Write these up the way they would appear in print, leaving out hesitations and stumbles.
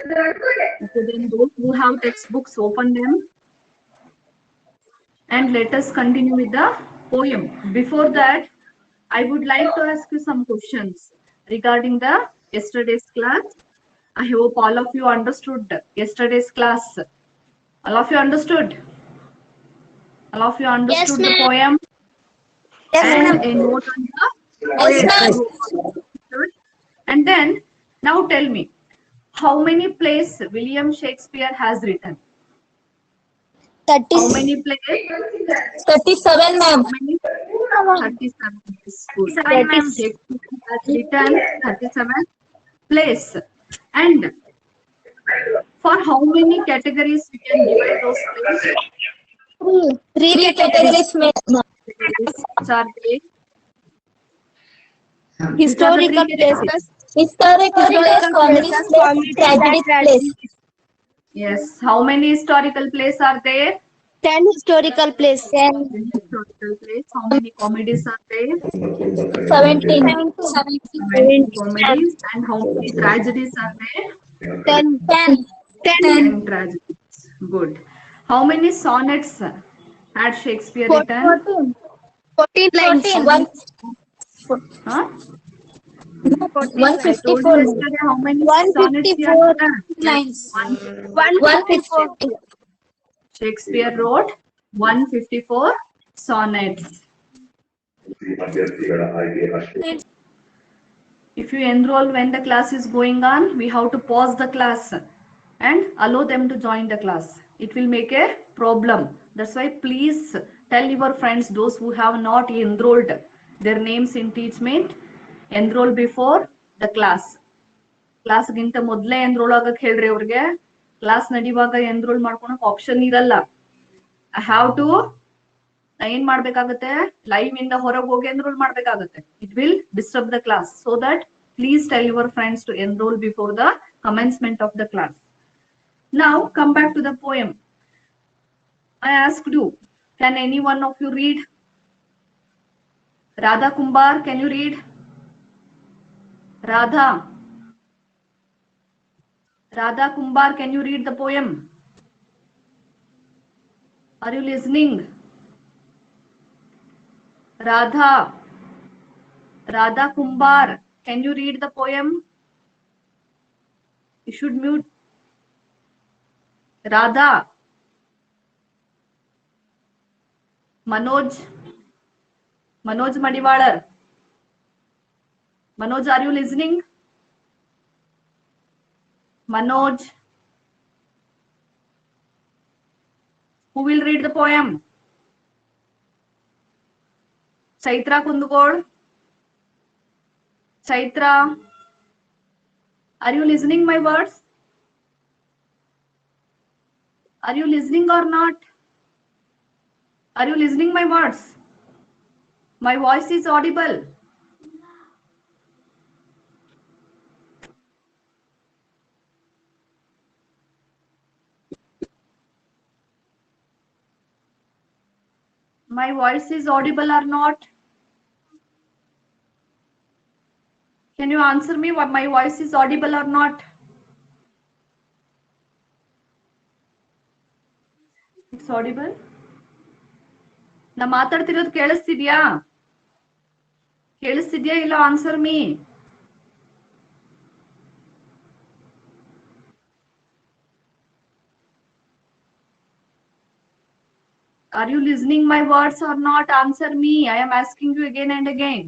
Okay, then those who have textbooks, open them and let us continue with the poem. Before that, I would like to ask you some questions regarding the yesterday's class. I hope all of you understood yesterday's class. All of you understood? All of you Yes, understood the ma'am. poem Yes, and ma'am. a note on the Yes, poet ma'am. who understood. And then, now tell me, how many plays William Shakespeare has written? 30, How many plays? 37, How ma'am. many? 37 is good. 37, ma'am. Shakespeare has written 37 plays. And for how many categories we can divide those plays? Three categories, ma'am. Categories. Which are they? Which are the Historical three categories? places, historical plays, comedy plays, tragedy plays. Yes. How many historical plays are there? 10 historical plays. 10. 10 historical plays. How many comedies are there? 17. 70 comedies. And how many tragedies are there? 10. 10. 10 tragedies. Good. How many sonnets had Shakespeare written? 14. 14 lines. How many? Huh? I told you 154. yesterday how many sonnets he had 154 written. lines. 154. 154. Shakespeare wrote 154 sonnets. If you enroll when the class is going on, we have to pause the class and allow them to join the class. It will make a problem. That's why please tell your friends, those who have not enrolled their names in Teachmeet, enroll before the class. ಕ್ಲಾಸ್ಗಿಂತ ಮೊದಲೇ enrol ಆಗಕ್ಕೆ ಹೇಳ್ರಿ ಅವ್ರಿಗೆ. Class ನಡಿವಾಗ enrol ಮಾಡ್ಕೊಳಕ್ option ಇರಲ್ಲ. I have to ಏನ್ ಮಾಡ್ಬೇಕಾಗತ್ತೆ, live ಇಂದ ಹೊರಗೆ ಹೋಗಿ ಎನ್ರೋಲ್ ಮಾಡ್ಬೇಕಾಗತ್ತೆ. It will disturb the class. So that please tell your friends to enrol before the commencement of the class. Now come back to the poem. I asked you, can any one of you read? Radha Kumbar, can you read? Radha. Radha Kumbar, can you read the poem? Are you listening? Radha. Radha Kumbar, can you read the poem? You should mute. Radha. Manoj. Manoj Madiwalar. Manoj, are you listening? Manoj. Who will read the poem? Chaitra Kundugod. Chaitra. Are you listening my words? Are you listening or not? Are you listening my words? My voice is audible. My voice is audible or not? Can you answer me what my voice is audible or not? It's audible. ನಾ ಮಾತಾಡ್ತಿರೋದು ಕೇಳಿಸ್ತಿದ್ಯಾ? ಕೇಳಿಸ್ತಿದ್ಯಾ ಇಲ್ಲ? Answer me. Are you listening my words or not? Answer me. I am asking you again and again.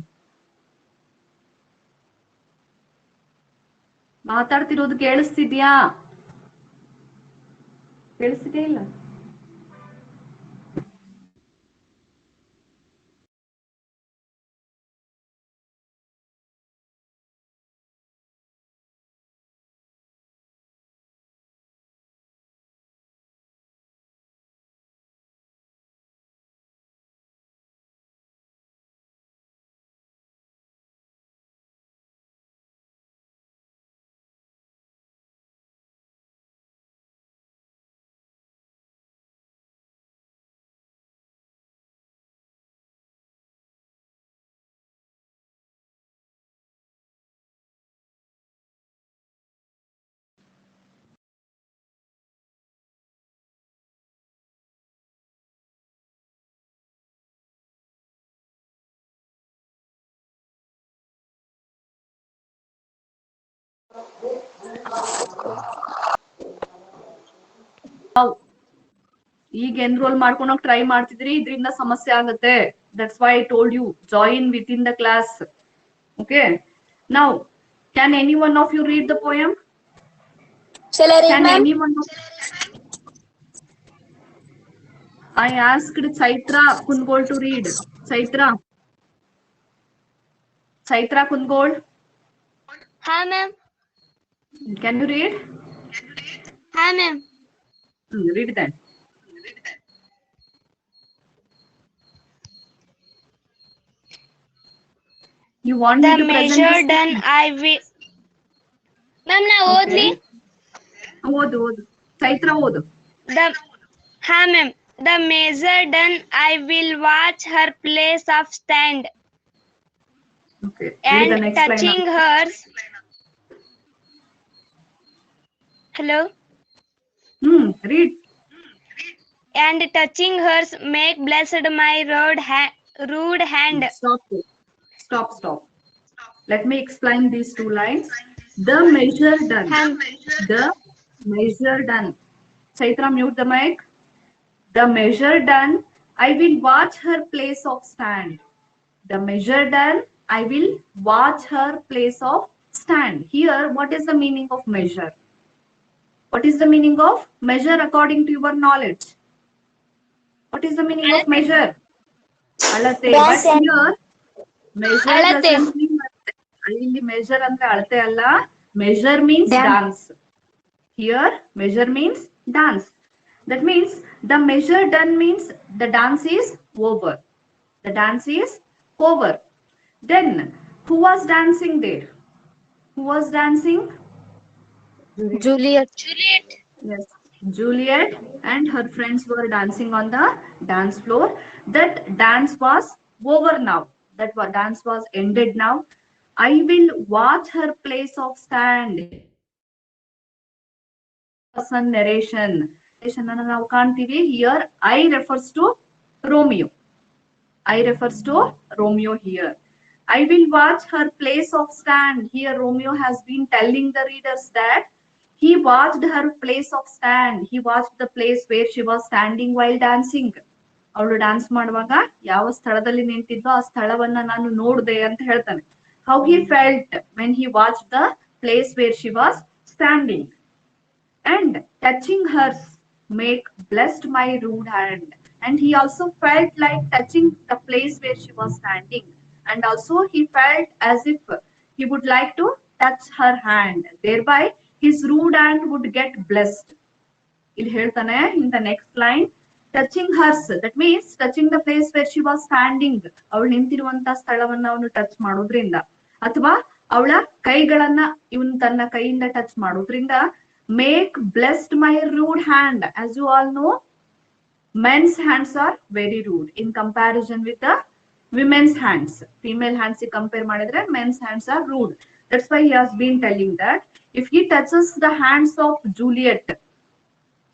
ಮಾತಾಡ್ತಿರೋದು ಕೇಳಿಸ್ತಿದ್ಯಾ? ಕೇಳಿಸ್ತಿದ್ಯಾ ಇಲ್ಲ? ಈಗ ಎನ್ರೋಲ್ ಮಾಡ್ಕೊಳಕ್ ಟ್ರೈ ಮಾಡ್ತಿದ್ರಿ, ಇದರಿಂದ ಸಮಸ್ಯೆ ಆಗುತ್ತೆ. That's why I told you join with in the class. Okay, now can any one of you read the poem? Shall I read, Can ma'am? anyone of I asked Chaitra Kungol to read. Chaitra Kungol, हाँ ma'am, can you read? हाँ ma'am. Read then. You want me The to present measure this done thing? I will. Ma'am ना ओदली. ಓದು ಚೈತ್ರ ಓದು. The हाँ ma'am. The measure done I will watch her place of stand. Okay, read the And next touching line. hers. Hello. Read. And touching hers make blessed my rude hand. Stop. Let me explain these two lines. The measure done. The measure done. Chaitra, mute the mic. The measure done, I will watch her place of stand. The measure done, I will watch her place of stand. Here, what is the meaning of measure? What is the meaning of measure according to your knowledge? What is the meaning of measure? Alate. But here, measure doesn't mean ಇಲ್ಲಿ measure ಅಂದ್ರೆ ಅಳತೆ ಅಲ್ಲ. Measure means dance. Here, measure means dance. That means the measure done means the dance is over. The dance is over. Then, who was dancing there? Who was dancing? Juliet. Yes, Juliet and her friends were dancing on the dance floor. That dance was over now. That dance was ended now. I will watch her place of stand. Person narration. ನಾವು ಕಾಣ್ತೀವಿ. Here I refers to Romeo. I refers to Romeo here. I will watch her place of stand. Here Romeo has been telling the readers that he watched her place of stand. He watched the place where she was standing while dancing. ಅವಳು dance ಮಾಡುವಾಗ ಯಾವ ಸ್ಥಳದಲ್ಲಿ ನಿಂತಿದ್ವೋ ಆ ಸ್ಥಳವನ್ನ ನಾನು ನೋಡಿದೆ ಅಂತ ಹೇಳ್ತಾನೆ. How he felt when he watched the place where she was standing. And touching hers make blessed my rude hand. And he also felt like touching the place where she was standing. And also he felt as if he would like to touch her hand. Thereby his rude hand would get blessed. ಇಲ್ಲಿ ಹೇಳ್ತಾನೆ in the next line, touching hers, that means touching the place where she was standing. ಅವಳು ನಿಂತಿರುವಂತ ಸ್ಥಳವನ್ನ ಅವನು touch ಮಾಡೋದ್ರಿಂದ ಅಥವಾ ಅವಳ ಕೈಗಳನ್ನ ಇವನು ತನ್ನ ಕೈಯಿಂದ ಟಚ್ ಮಾಡೋದ್ರಿಂದ make blessed my rude hand. As you all know, men's hands are very rude in comparison with the women's hands. Female hands compare ಮಾಡಿದ್ರೆ men's hands are rude. That's why he has been telling that if he touches the hands of Juliet,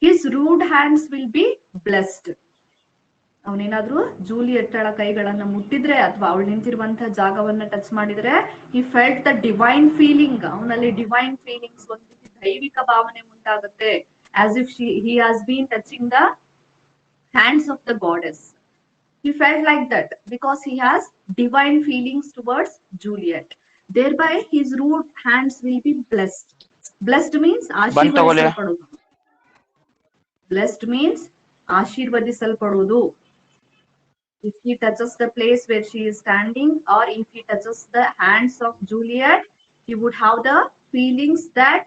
his rude hands will be blessed. ಅವನೇನಾದ್ರೂ Juliet ಕೈಗಳನ್ನ ಮುಟ್ಟಿದ್ರೆ ಅಥವಾ ಅವಳು ನಿಂತಿರುವಂತಹ ಜಾಗವನ್ನ touch ಮಾಡಿದ್ರೆ he felt the divine feeling. ಅವನಲ್ಲಿ divine feelings, ಒಂದು ದೈವಿಕ ಭಾವನೆ ಉಂಟಾಗುತ್ತೆ. as if he has been touching the hands of the goddess. He felt like that because he has divine feelings towards Juliet. Thereby his rude hands will be blessed. Blessed means ಆಶೀರ್ವದಿಸಲ್ಪಡುವುದು. Blessed means ಆಶೀರ್ವದಿಸಲ್ಪಡುವುದು. If he touches the place where she is standing, or if he touches the hands of Juliet, he would have the feelings that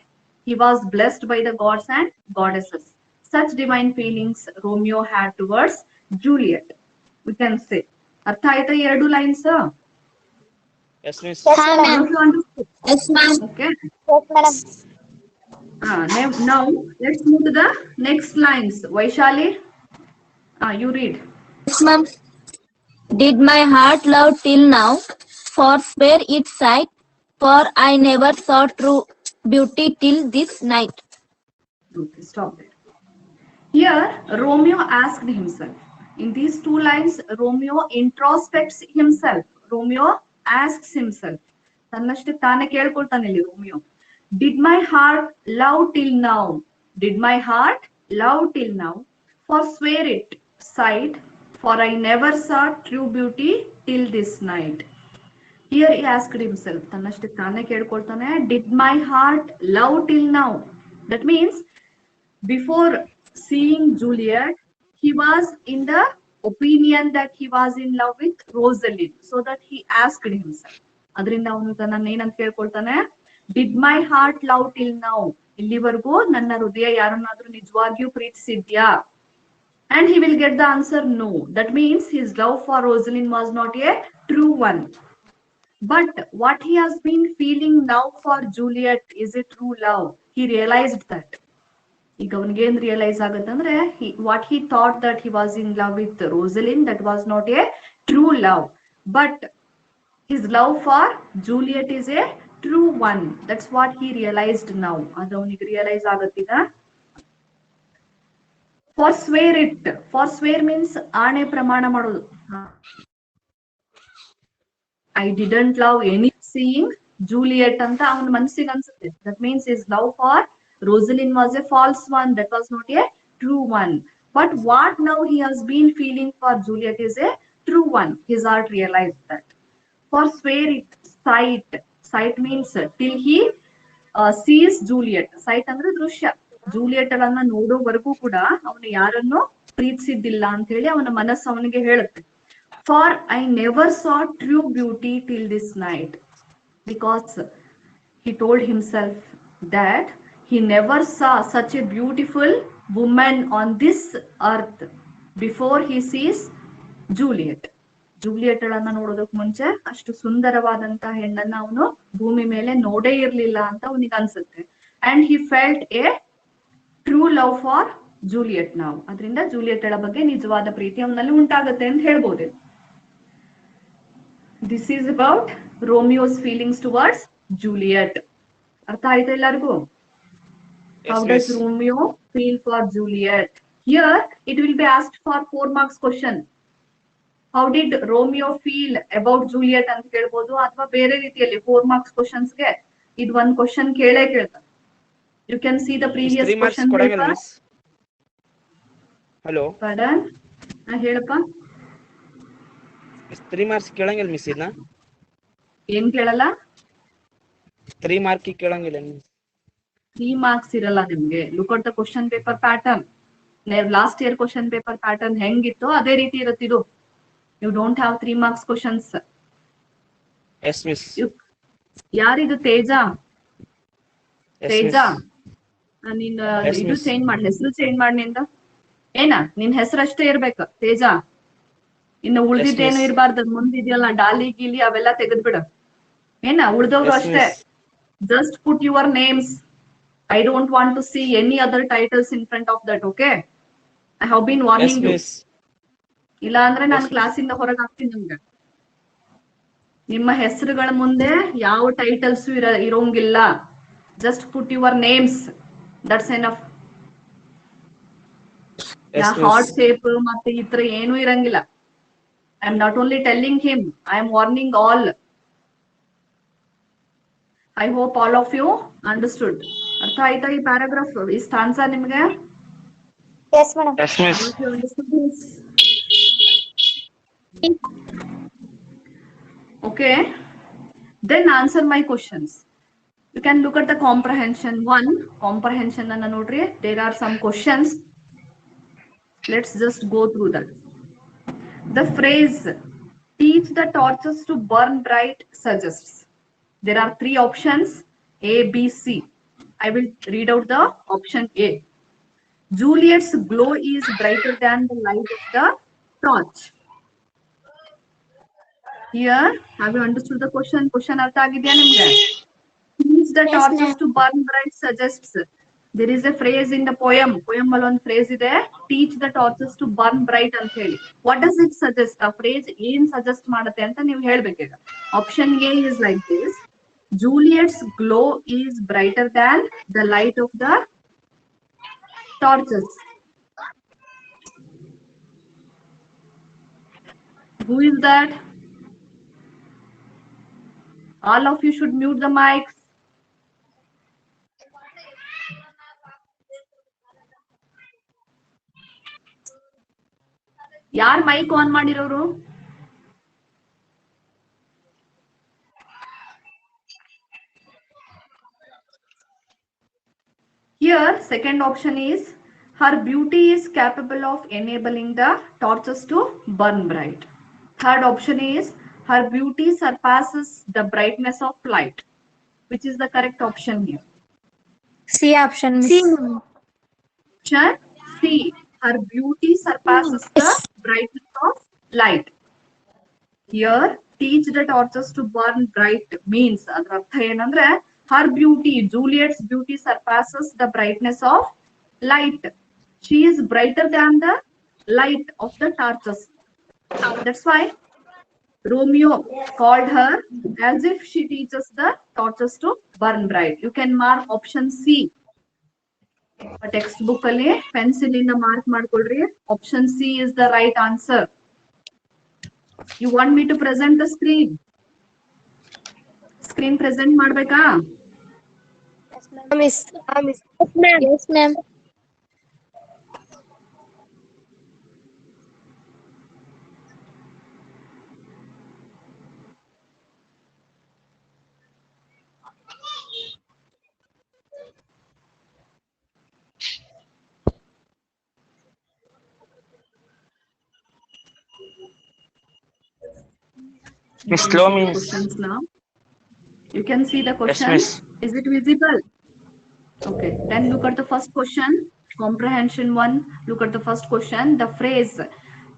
he was blessed by the gods and goddesses. Such divine feelings Romeo had towards Juliet, we can say. ಅರ್ಥ ಆಯ್ತಾ ಎರಡು lines? Yes, ma'am. Yes, ma'am. Okay. Yes, madam. Now let's move to the next lines. Vaishali, you read. Yes, ma'am. Did my heart love till now, forswear its sight, for I never saw true beauty till this night. Okay, stop it. Here, Romeo asked himself. In these two lines, Romeo introspects himself. Romeo asks himself. ತನ್ನಷ್ಟಕ್ಕೆ ತಾನೇ ಕೇಳ್ಕೊಳ್ತಾನೆ ಇಲ್ಲಿ Romeo. Did my heart love till now? Did my heart love till now? Forswear it, sight, for I never saw true beauty till this night. Here he asked himself, ತನ್ನಷ್ಟಕ್ಕೆ ತಾನೇ ಕೇಳ್ಕೊಳ್ತಾನೆ, did my heart love till now? That means before seeing Juliet, he was in the opinion that he was in love with Rosalind. So that he asked himself. ಅದರಿಂದ ಅವನು ತನ್ನ ಏನಂತ ಕೇಳ್ಕೊಳ್ತಾನೆ, did my heart love till now? ಇಲ್ಲಿವರೆಗೂ ನನ್ನ ಹೃದಯ ಯಾರನ್ನಾದ್ರೂ ನಿಜವಾಗಿಯೂ ಪ್ರೀತಿಸಿದ್ಯಾ? And he will get the answer no. That means his love for Rosalind was not a true one. But what he has been feeling now for Juliet is a true love. He realized that. ಈಗ ಅವನಿಗೆ ಏನ್ realise ಆಗತ್ತಂದ್ರೆ, what he thought that he was in love with Rosaline, that was not a true love, but his love for Juliet is a true one. That's what he realised now. ಅದು ಅವನಿಗೆ realise ಆಗತ್ತೀಗ. Forswear it. Forswear means ಆಣೆ ಪ್ರಮಾಣ ಮಾಡೋದು. I didn't love any seeing Juliet ಅಂತ ಅವನ ಮನಸ್ಸಿಗೆ ಅನ್ಸುತ್ತೆ. That means is love for Rosalind was a false one, that was not a true one. But what now he has been feeling for Juliet is a true one. His heart realized that. Forswear it, sight. Sight means till he sees Juliet. Sight ಅಂದ್ರೆ ದೃಶ್ಯ. Juliet ಅನ್ನ ನೋಡೋವರೆಗೂ ಕೂಡ ಅವನು ಯಾರನ್ನು ಪ್ರೀತಿಸಿದ್ದಿಲ್ಲ ಅಂತ ಹೇಳಿ ಅವನ ಮನಸ್ಸು ಅವನಿಗೆ ಹೇಳುತ್ತೆ. For I never saw true beauty till this night. Because he told himself that he never saw such a beautiful woman on this earth before he sees Juliet. Juliet ಅನ್ನ ನೋಡೋದಕ್ ಮುಂಚೆ ಅಷ್ಟು ಸುಂದರವಾದಂತ ಹೆಣ್ಣನ್ನ ಅವನು ಭೂಮಿ ಮೇಲೆ ನೋಡೇ ಇರ್ಲಿಲ್ಲ ಅಂತ ಅವನಿಗೆ ಅನ್ಸುತ್ತೆ. And he felt A true love for Juliet ನಾವು. ಅದರಿಂದ ಜೂಲಿಯಟ್ ಬಗ್ಗೆ ನಿಜವಾದ ಪ್ರೀತಿ ಅವನಲ್ಲಿ ಉಂಟಾಗತ್ತೆ ಅಂತ ಹೇಳ್ಬೋದು. This is about Romeo's feelings towards Juliet. ಅರ್ಥ ಆಯ್ತಾ ಎಲ್ಲರಿಗೂ? How does Romeo feel for Juliet? Here it will be asked for 4 marks question. How did Romeo feel about Juliet ಅಂತ ಕೇಳಬಹುದು, ಅಥವಾ ಬೇರೆ ರೀತಿಯಲ್ಲಿ 4 marks questions ಗೆ ಇದು ಒಂದು ಕ್ವಶನ್ ಕೇಳೇ ಕೇಳ್ತಾರೆ. You can see the previous question paper. Hello. Pardon? ಹೇಳಪ್ಪ. 3 marks ಕೇಳಂಗಿಲ್ಲ ಮಿಸ್. ಇದನ್ನ ಏನ್ ಕೇಳಲ್ಲ? 3 mark ಕೇಳಂಗಿಲ್ಲ ಮಿಸ್. 3 marks ಇರಲ್ಲ ನಿಮ್ಗೆ. Look at the question paper pattern. Last year question paper pattern ಹೆಂಗಿತ್ತು ಅದೇ ರೀತಿ ಇರುತ್ತೆ ಇದು. You don't have 3 marks questions. Yes miss. ಯಾರಿದು? ತೇಜ. ತೇಜ ನೀನ್ ಇದು ಚೇಂಜ್ ಮಾಡಿ, ಹೆಸರು ಚೇಂಜ್ ಮಾಡಿ. ನಿಂದ ಏನ ನಿನ್ ಹೆಸರಷ್ಟೇ ಇರ್ಬೇಕು ತೇಜ. ಇನ್ನು ಉಳ್ದಿದ್ದೇನು ಇರ್ಬಾರ್ದು. ಮುಂದಿದೆಯಲ್ಲ ಡಾಲಿ ಗೀಲಿ ಅವೆಲ್ಲ ತೆಗೆದ್ಬಿಡ. ಏನ ಉಳ್ದವ್ರು ಅಷ್ಟೇ. Just put your names. I don't want to see any other titles in front of that, okay? I have been warning you. ಇಲ್ಲ ಅಂದ್ರೆ ನಾನು ಕ್ಲಾಸಿಂದ ಹೊರಗೆ ಹಾಕ್ತೀನಿ ನಿಮ್ಗೆ. ನಿಮ್ಮ ಹೆಸರುಗಳ ಮುಂದೆ ಯಾವ ಟೈಟಲ್ಸ್ ಇರೋಂಗಿಲ್ಲ. Just put your names, that's enough. Heart shape ಮತ್ತೆ ಈ ತರ ಏನೂ ಇರಂಗಿಲ್ಲ. I am not only telling him, I am warning all. I hope all of you understood. ಅರ್ಥ ಆಯ್ತಾ ಈ ಪ್ಯಾರಾಗ್ರಾಫ್, ಈ ಸ್ಟಾನ್ಸಾ ನಿಮ್ಗೆ? Yes, madam. Yes, miss. You understood this? Okay. Then answer my questions. You can look at the comprehension 1. Comprehension ಅನ್ನ ನೋಡ್ರಿ. There are some questions. Let's just go through that. The phrase teach the torches to burn bright suggests. There are 3 options, A, B, C. I will read out the option A. Juliet's glow is brighter than the light of the torch. Here, have you understood the question? Question artha agidya nimge? Teach the torches to burn bright suggests. There is a phrase in the poem. Poem ಅಲ್ಲಿ ಒಂದು phrase ಇದೆ, teach the torches to burn bright ಅಂತ ಹೇಳಿ. What does it suggest? ಆ phrase ಏನ್ suggest ಮಾಡುತ್ತೆ ಅಂತ ನೀವು ಹೇಳ್ಬೇಕೀಗ. Option A is like this. Juliet's glow is brighter than the light of the torches. Who is that? All of you should mute the mics. ಯಾರ್ mic on ಮಾಡಿರೋರು? Here, second option is her beauty is capable of enabling the torches to burn bright. Third option is her beauty surpasses the brightness of light. Which is the correct option here? C option, Miss. Option C. Her beauty surpasses the brightness of light. Here, teach the torches to burn bright means ಅದರ ಅರ್ಥ ಏನಂದ್ರೆ her beauty, Juliet's beauty surpasses the brightness of light. She is brighter than the light of the torches. That's why Romeo called her as if she teaches the torches to burn bright. You can mark option C. Text book ಅಲ್ಲಿ pencil ಇಂದ mark ಮಾಡ್ಕೊಳ್ರಿ. Option C is the right answer. You want me to present the screen? Screen present ಮಾಡ್ಬೇಕಾ? Miss. Yes, ma'am. Miss, slow means. Questions now. You can see the question. miss. Is it visible? Okay. Then look at the first question. Comprehension 1. Look at the first question. The phrase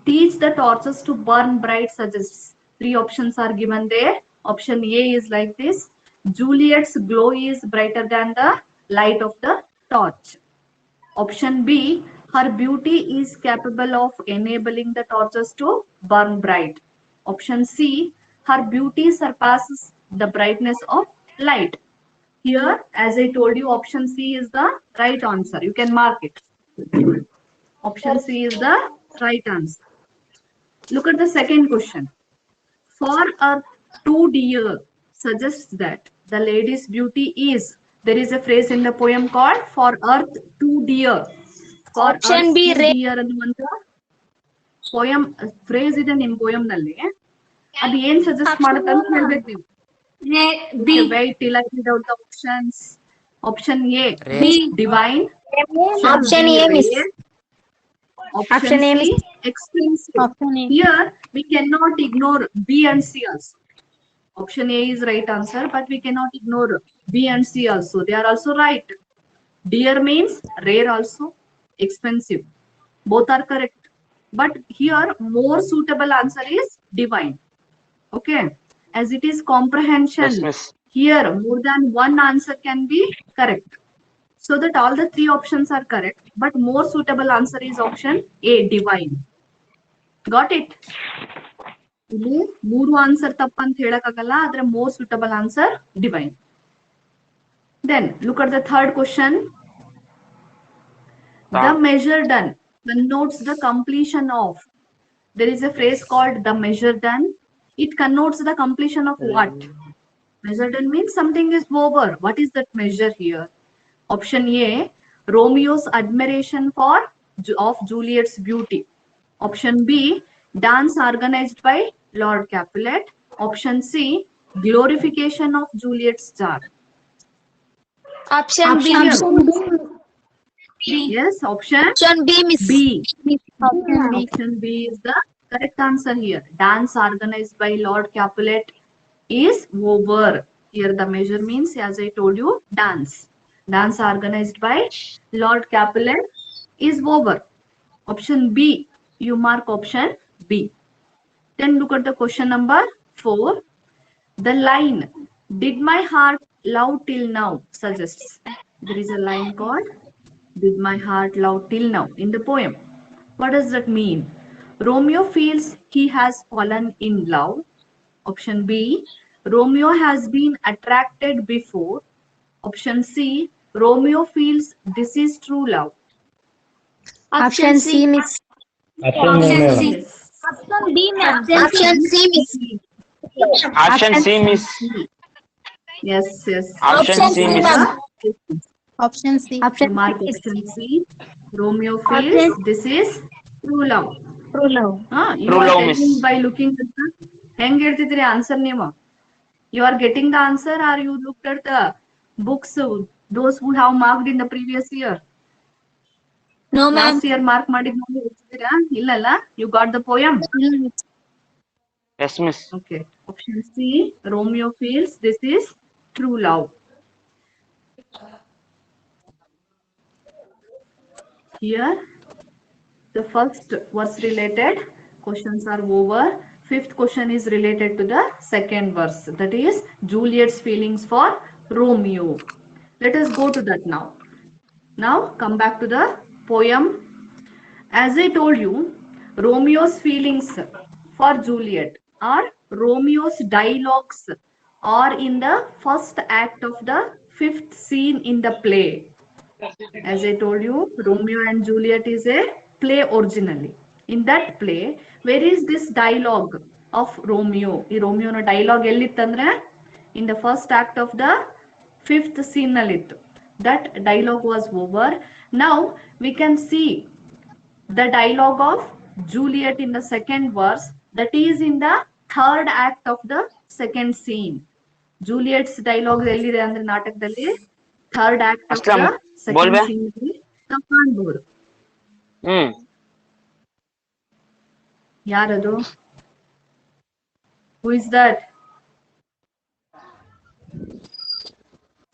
teach the torches to burn bright suggests. 3 options are given there. Option A is like this. Juliet's glow is brighter than the light of the torch. Option B. Her beauty is capable of enabling the torches to burn bright. Option C. Her beauty surpasses the brightness of light. Here, as I told you, option C is the right answer. You can mark it. Option C is the right answer. Look at the second question. For Earth, 2 deer suggests that the lady's beauty is. There is a phrase in the poem called For Earth, 2 deer. For Option Earth, B, 2 deer ಅನ್ನುವಂತ poem phrase ಇದೆ ನಿಮ್ poem ನಲ್ಲಿ. ಅದು ಏನ್ suggest ಮಾಡುತ್ತೆ ಅಂತ ಹೇಳ್ಬೇಕು ನೀವು. Wait till I read out the options. Option A, Ray. B, divine. Option B, A, Miss. rare. Option Option A, C, Miss. expensive. Option A. Here we cannot ignore B and C also. Option A is right answer, but we cannot ignore B and C also. They are also right. Dear means rare also, expensive. Both are correct. But here more suitable answer is divine. Okay. As it is comprehension, Yes, miss. here more than one answer can be correct. So that all the 3 options are correct, but more suitable answer is option A, divine. Got it? ಇಲ್ಲಿ 3 answer ತಪ್ಪಂತ ಹೇಳಕ್ಕಾಗಲ್ಲ, ಆದ್ರೆ more suitable answer divine. Then look at the third question. The measure done connotes the completion of. There is a phrase called the measure done. It connotes the completion of what? Measure done means something is over. What is that measure here? Option A, Romeo's admiration of Juliet's beauty. Option B, dance organized by Lord Capulet. Option C, glorification of Juliet's charm. Option B. Yes, option Option B, Miss. B. Option B. Option B is the correct answer here. Dance organized by Lord Capulet is over. Here the measure means, as I told you, dance. Dance organized by Lord Capulet is over. Option B. You mark option B. Then look at the question number 4. The line, did my heart love till now, suggests. There is a line called, did my heart love till now, in the poem. What does that mean? Romeo feels he has fallen in love. Option B, Romeo has been attracted before. Option C, Romeo feels this is true love. Option C, Miss. Option Yes. Option B, ma'am. Option C, Miss. Option C, miss. Yes, yes. Option C, miss. ma'am. Option C. You mark option C. Romeo feels this is true love. True love. You True are love, telling miss. by looking at the ಹೆಂಗ್ ಹೇಳ್ತಿದ್ರಿ answer ನೀವು? You are getting the answer or you looked at the books, those who have marked in the previous year? No, ma'am. Last year mark ಮಾಡಿದ್ ನೋಡಿ ಹೇಳ್ತಿದ್ದೀರಾ? ಇಲ್ಲಲ್ಲ? You got the poem? Yes, miss. Okay. Option C, Romeo feels this is true love. Here, the first verse related questions are over. Fifth question is related to the second verse. That is Juliet's feelings for Romeo. Let us go to that now. Now come back to the poem. As I told you, Romeo's feelings for Juliet or Romeo's dialogues are in the first act of the fifth scene in the play. As I told you, Romeo and Juliet is a play originally. In that play, where is this dialogue of Romeo? ಈ ರೋಮಿಯೋನ dialogue ಎಲ್ಲಿತ್ತಂದ್ರೆ in the first act of the fifth scene ನಲ್ಲಿತ್ತು. That dialogue was over. Now we can see the dialogue of Juliet in the second verse, that is in the third act of the second scene. Juliet's dialogue ಎಲ್ಲಿದೆ ಅಂದ್ರೆ ನಾಟಕದಲ್ಲಿ third act of ಅಸ್ಲಂ, the second ಬೋಲ್ಬೆ? Scene ನಾವು ಕಾಣ್ಬೋದು. Hmm. ಯಾರದು? Who is that?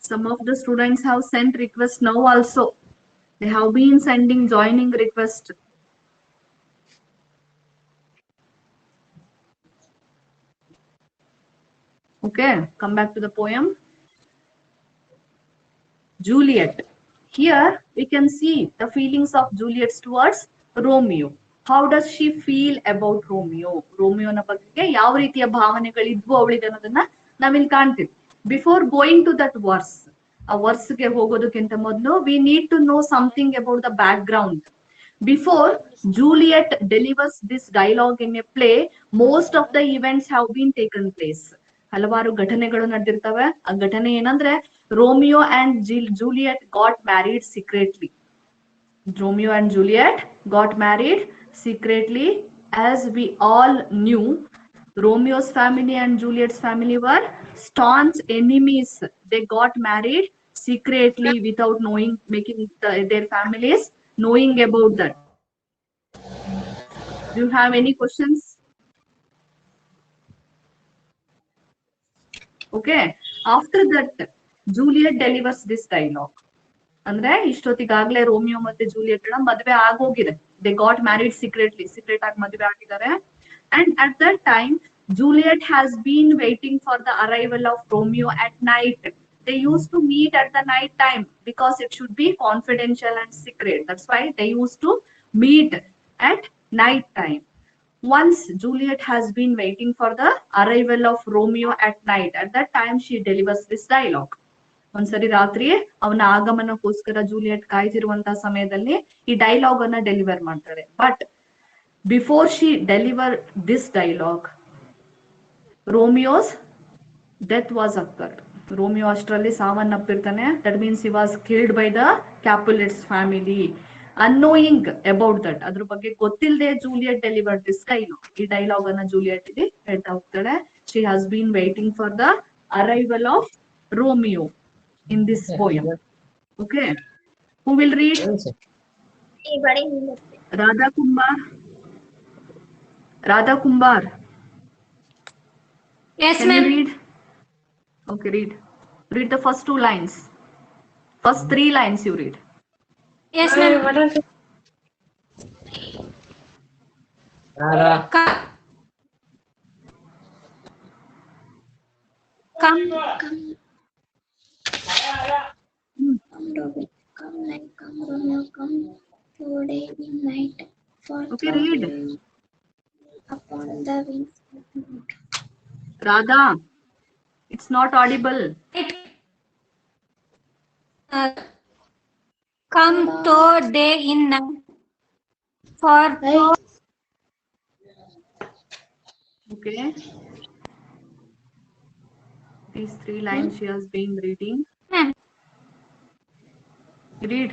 Some of the students have sent request now also. They have been sending joining request. Okay, come back to the poem. Juliet. Here we can see the feelings of Juliet towards Romeo. How does she feel about Romeo? ರೋಮಿಯೋನ ಬಗ್ಗೆ ಯಾವ ರೀತಿಯ ಭಾವನೆಗಳಿದ್ವು ಅವಳಿಗೆ ಅನ್ನೋದನ್ನ ನಾವಿಲ್ಲಿ ಕಾಣ್ತೀವಿ. Before going to that verse, ಆ ವರ್ಸ್ಗೆ ಹೋಗೋದಕ್ಕಿಂತ ಮೊದಲು we need to know something about the background. Before Juliet delivers this dialogue in a play, most of the events have been taken place. ಹಲವಾರು ಘಟನೆಗಳು ನಡೆದಿರ್ತವೆ. ಆ ಘಟನೆ ಏನಂದ್ರೆ Romeo and Juliet got married secretly. Romeo and Juliet got married secretly. As we all knew, Romeo's family and Juliet's family were staunch enemies. They got married secretly without knowing, making their families knowing about that. Do you have any questions? Okay. After that, Juliet delivers this dialogue. ಅಂದ್ರೆ ಇಷ್ಟೊತ್ತಿಗಾಗ್ಲೇ Romeo ಮತ್ತೆ Juliet ಮದ್ವೆ ಆಗೋಗಿದೆ. They got married secret ಆಗಿ ಮದ್ವೆ ಆಗಿದ್ದಾರೆ. And at that time Juliet has been waiting for the arrival of Romeo at night. They used to meet at the night time because it should be confidential and secret. That's why they used to meet at night time. Once Juliet has been waiting for the arrival of Romeo at night, at that time she delivers this dialogue. ಒಂದ್ಸರಿ ರಾತ್ರಿ ಅವನ ಆಗಮನಕ್ಕೋಸ್ಕರ Juliet ಕಾಯ್ತಿರುವಂತಹ ಸಮಯದಲ್ಲಿ ಈ dialogue ಅನ್ನ deliver ಮಾಡ್ತಾಳೆ. But before she deliver this dialogue, Romeo's death was occurred. Romeo ಅಷ್ಟರಲ್ಲಿ ಸಾವನ್ನಪ್ಪಿರ್ತಾನೆ. That means he was killed by the Capulets family. Annoying about that, ಅದ್ರ ಬಗ್ಗೆ ಗೊತ್ತಿಲ್ಲದೆ ಜೂಲಿಯಟ್ ಡೆಲಿವರ್ ದಿಸ್ ಡೈಲಾಗ್. ಈ ಡೈಲಾಗ್ ಅನ್ನ ಜೂಲಿಯಟ್ ಇಲ್ಲಿ ಹೇಳ್ತಾ ಹೋಗ್ತಾಳೆ. She has been waiting for the arrival of Romeo in this poem. Okay, who will read? Radha Kumbar. Yes, Can you ma'am. read? Okay, read the first two lines. First three lines you read. Yes, ma'am. Come. Come, night, come, Romeo, come, today in night, for Okay, read. upon the wings. Radha, it's not audible. Come today in night. For Okay. These three lines she has been reading. Ma'am. Read.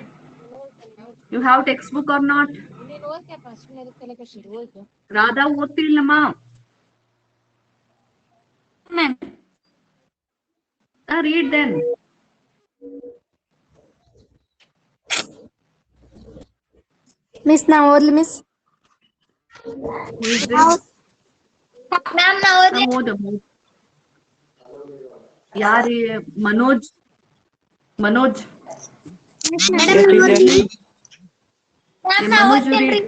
You have textbook or not? Radha ಓದ್ತಿಲ್ಲಮ್ಮ. Ma'am. Read then. Miss, now only Miss. Who is this? Ma'am, now ಓದು. ಯಾರಿ? Manoj. Manoj. Manoj, you read.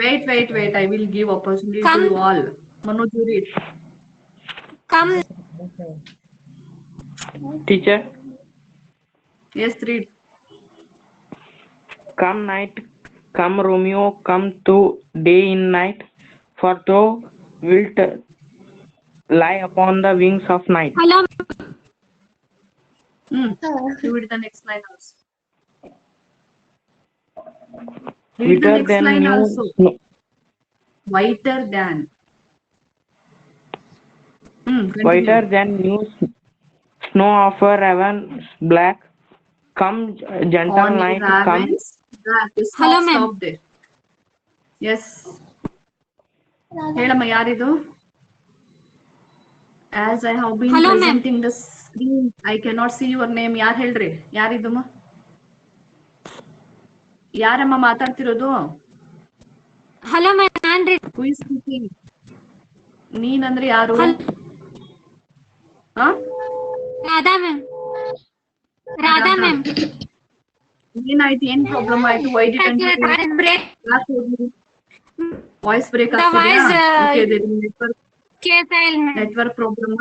Wait. I will give opportunity to you all. Manoj, you read. Come. Teacher, Yes, read. come night, come Romeo, come to day in night, for thou wilt lie upon the wings of night. Hello. You read the next line also. Read the Whiter next than line new also. snow, Whiter than. Continue. whiter than new snow of a raven's black, come gentle On night, come. ravens. Stop, Hello, ma'am. stop there. Yes. ಹೇಳಮ್ಮ ಯಾರಿದು? As I have been Hello, ma'am. presenting the screen, I cannot see your name. ಯಾರು ಹೇಳ್ರಿ? ಯಾರಿದಮ್ಮ? ಯಾರಮ್ಮ ಮಾತಾಡ್ತಿರೋದು? Hello, ma'am. Andrew. Who is speaking? ನೀನಂದ್ರೆ ಯಾರು? ಹಾ? Radha, ma'am. Radha, ma'am. ಏನಾಯ್ತು? ಏನ್ ಪ್ರಾಬ್ಲಮ್ ಆಯ್ತು? Why didn't you read? Break. Voice break The ಆಗ್ತಿದೆಯಾ? voice, Okay, there is K-Style, ma'am. network problem.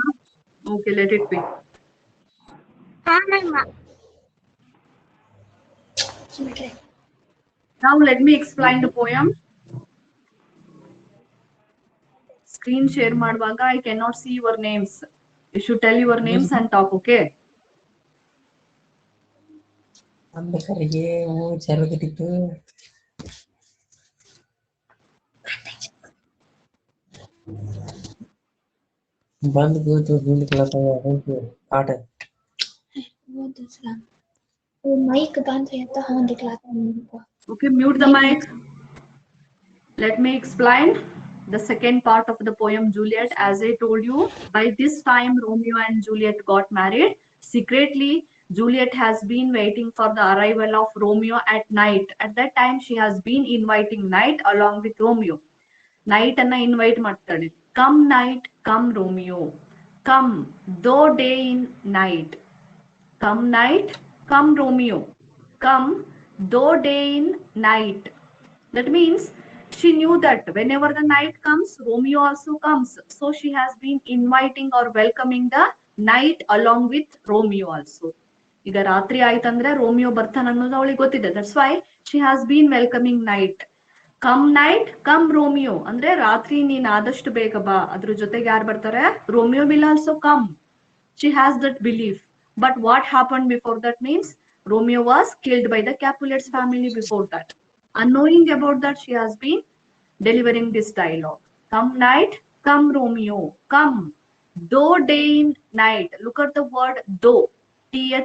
Okay, let it be. Ma'am. Now let me explain the poem. Screen share ಮಾಡುವಾಗ I cannot see your names. You should tell your names and talk, okay? ಅಂಬೇಕರಿಗೆ ಚರಗತಿತ್ತು बंद को तो हिंद कहलाता है आठ वो दूसरा वो माइक बंद है तो हाँ दिखलाता है मेरे को. Okay, mute the mic. Let me explain the second part of the poem Juliet. As I told you, by this time Romeo and Juliet got married. Secretly, Juliet has been waiting for the arrival of Romeo at night. At that time, she has been inviting night along with Romeo. Night anna invite ಮಾಡ್ತಾಳೆ. Come night, come Romeo. Come, though day in night. Come night, come Romeo. Come, though day in night. That means she knew that whenever the night comes, Romeo also comes. So she has been inviting or welcoming the night along with Romeo also. ಈಗ ರಾತ್ರಿ ಆಯ್ತಂದ್ರೆ Romeo ಬರ್ತಾನ ಅನ್ನೋದು ಅವಳಿಗೆ ಗೊತ್ತಿದೆ. That's why she has bean welcoming night. Come night come Romeo ಅಂದ್ರೆ ರಾತ್ರಿ ನೀನ್ ಆದಷ್ಟು ಬೇಗ ಬಾ. ಅದ್ರ ಜೊತೆಗೆ ಯಾರು ಬರ್ತಾರೆ? Romeo will also come. She has that belief. But what happened before that means Romeo was killed by the Capulets family before that. Unknowing about that, she has been delivering this dialogue. Come night, come Romeo, come. Though day in night. Look at the word though. Thou,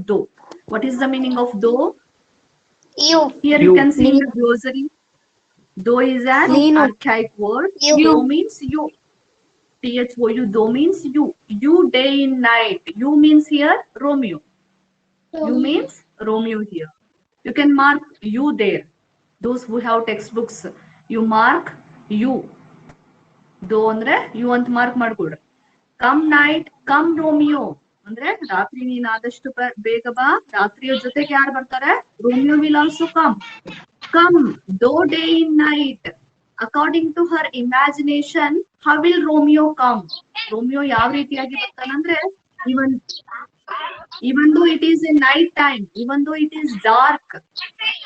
though. What is the meaning of though? You. Here you can see in the glossary. Though is an archaic word. You. Though means you. Thou, though means you. You day in night. You means here Romeo. You means Romeo here. You can mark you there. Those who have textbooks, you mark you. Though andre you ant mark ಮಾಡ್ಕೊಡ್ರಿ. Come night, come Romeo. ಅಂದ್ರೆ ರಾತ್ರಿ ನೀನ್ ಆದಷ್ಟು ಬೇಗ ಬಾ. ರಾತ್ರಿಯ ಜೊತೆಗೆ ಯಾರು ಬರ್ತಾರೆ? Romeo will also come. Come, though day in night. According to her imagination, how will Romeo come? Romeo ಯಾವ ರೀತಿಯಾಗಿ ಬರ್ತಾನಂದ್ರೆ even though it is a night time, even though it is dark,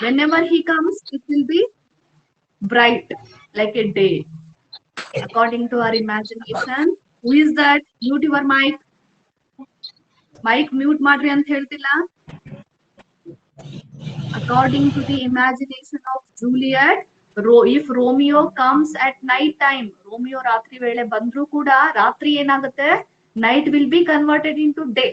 whenever he comes, it will be bright like a day. According to our imagination. Who is that? Mute your mic. Mic mute ಮಾಡ್ರಿ ಅಂತ ಹೇಳ್ತಿಲ್ಲ. According to the imagination of Juliet, if Romeo comes at night time, Romeo ರಾತ್ರಿ ವೇಳೆ ಬಂದ್ರು ಕೂಡ ರಾತ್ರಿ ಏನಾಗುತ್ತೆ? Night will be converted into day.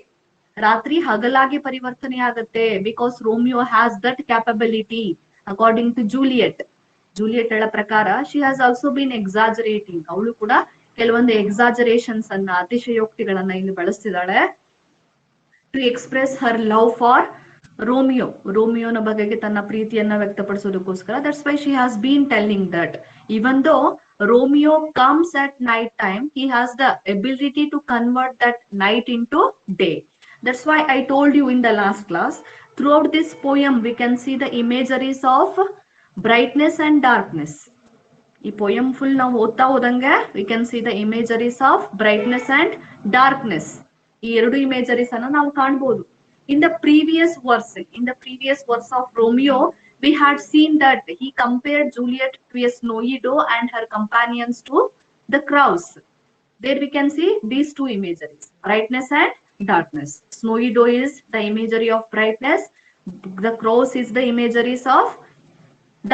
ರಾತ್ರಿ ಹಗಲಾಗಿ ಪರಿವರ್ತನೆ ಆಗುತ್ತೆ. Because Romeo has that capability. According to Juliet. Juliet ಹೇಳೋ ಪ್ರಕಾರ she has also been exaggerating. ಅವಳು ಕೂಡ ಕೆಲವೊಂದು ಎಕ್ಸಾಜರೇಷನ್ಸ್ ಅನ್ನ, ಅತಿಶಯೋಕ್ತಿಗಳನ್ನ ಇಲ್ಲಿ ಬಳಸ್ತಿದ್ದಾಳೆ to express her love for Romeo. ರೋಮಿಯೋನ ಬಗೆಗೆ ತನ್ನ ಪ್ರೀತಿಯನ್ನ ವ್ಯಕ್ತಪಡಿಸೋದಕ್ಕೋಸ್ಕರ. That's why she has been telling that even though Romeo comes at night time, he has the ability to convert that night into day. That's why I told you in the last class, throughout this poem we can see the imageries of brightness and darkness. ಈ poem full ನಾವು ಓದ್ತಾ ಹೋದಂಗೆ we can see the imageries of brightness and darkness. ಈ ಎರಡು imageries ಅನ್ನ ನಾವು ಕಾಣಬಹುದು. In the previous verse of Romeo, we had seen that he compared Juliet to a snowy doe and her companions to the crows. There we can see these two imageries, brightness and darkness. Snowy doe is the imagery of brightness, the crows is the imageries of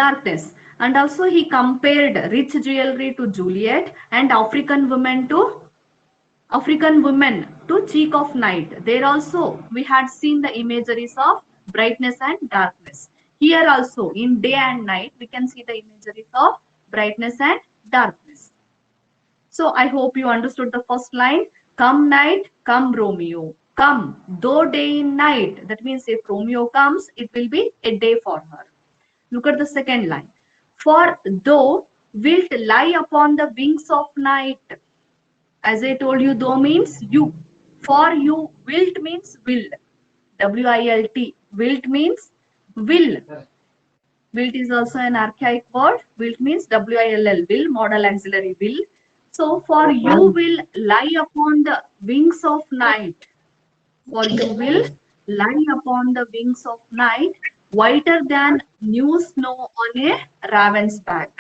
darkness. And also he compared rich jewelry to Juliet and African women to cheek of night. There also we had seen the imageries of brightness and darkness. Here also in day and night we can see the imageries of brightness and darkness. So I hope you understood the first line. Come night, come Romeo. Come, though day in night. That means if Romeo comes, it will be a day for her. Look at the second line. For thou wilt lie upon the wings of night. As I told you, though means you. For you, wilt means will. W-I-L-T. Wilt means will. Wilt is also an archaic word. Wilt means W-I-L-L, will, modal auxiliary will. So for you will lie upon the wings of night. For you will lie upon the wings of night, whiter than new snow on a raven's back.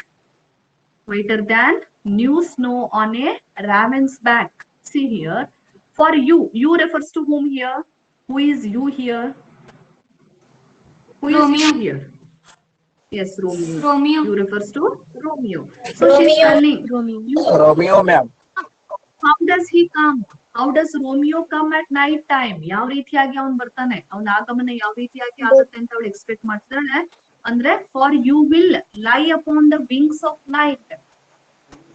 Whiter than new snow on a raven's back. See here. For you, you refers to whom here? Who is you here? Who is you here? Yes, Romeo. Romeo. You refers to Romeo. So she's telling Romeo, ma'am. how does he come? How does Romeo come at night time? ಯಾವ ರೀತಿಯಾಗಿ ಅವನು ಬರ್ತಾನೆ, ಅವನ ಆಗಮನ ಯಾವ ರೀತಿಯಾಗಿ ಆಗುತ್ತೆ ಅಂತ ಅವಳು ಎಕ್ಸ್ಪೆಕ್ಟ್ ಮಾಡ್ತಾಳೆ. ಅಂದ್ರೆ for you will lie upon the wings of night.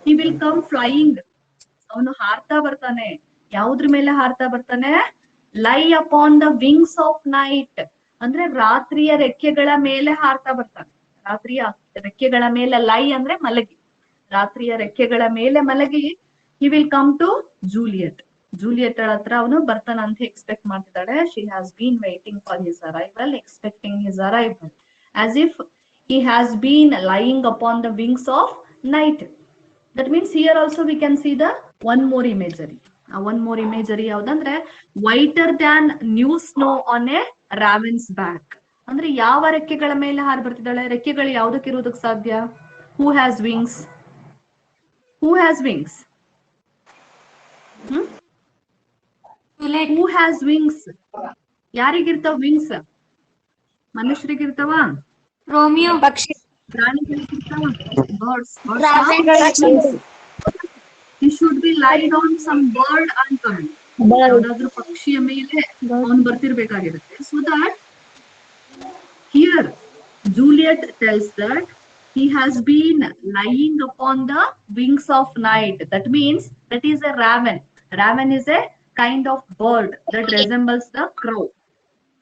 He will come flying. ಅವನು ಹಾರ್ತಾ ಬರ್ತಾನೆ. ಯಾವುದ್ರ ಮೇಲೆ ಹಾರ್ತಾ ಬರ್ತಾನೆ? Lie upon the wings of night. ಅಂದ್ರೆ ರಾತ್ರಿಯ ರೆಕ್ಕೆಗಳ ಮೇಲೆ ಹಾರ್ತಾ ಬರ್ತಾನೆ. ರಾತ್ರಿಯ ರೆಕ್ಕೆಗಳ ಮೇಲೆ ಲೈ ಅಂದ್ರೆ ಮಲಗಿ, ರಾತ್ರಿಯ ರೆಕ್ಕೆಗಳ ಮೇಲೆ ಮಲಗಿ he will come to Juliet. Juliet ಹತ್ರ ಅವನು ಬರ್ತಾನ ಅಂತ ಎಕ್ಸ್ಪೆಕ್ಟ್ ಮಾಡ್ತಿದ್ದಾಳೆ. She has been waiting for his arrival, expecting his arrival, as if he has been lying upon the wings of night. That means here also we can see the one more imagery. One more imagery ಯಾವ್ದಂದ್ರೆ whiter than new snow on a raven's back. ಅಂದ್ರೆ ಯಾವ ರೆಕ್ಕೆಗಳ ಮೇಲೆ ಹಾರಿ ಬರ್ತಿದ್ದಾಳೆ? ರೆಕ್ಕೆಗಳು ಯಾವ್ದಕ್ಕೆ ಇರೋದಕ್ಕೆ ಸಾಧ್ಯ? Who has wings? Who has wings? Who has wings? ಯಾರಿಗಿರ್ತಾವ ವಿಂಗ್ಸ್? ಮನುಷ್ಯರಿಗಿರ್ತಾವ? Romeo. ಪ್ರಾಣಿಗಳಿಗಿರ್ತಾವ? Birds. He should be lied on some bird ಅನ್ಕೊಂಡು ಯಾವ್ದಾದ್ರು ಪಕ್ಷಿಯ ಮೇಲೆ ಅವನು ಬರ್ತಿರ್ಬೇಕಾಗಿರುತ್ತೆ. So that here Juliet tells that he has been lying upon the wings of night. That means that is a raven. Raven is a kind of bird that resembles the crow.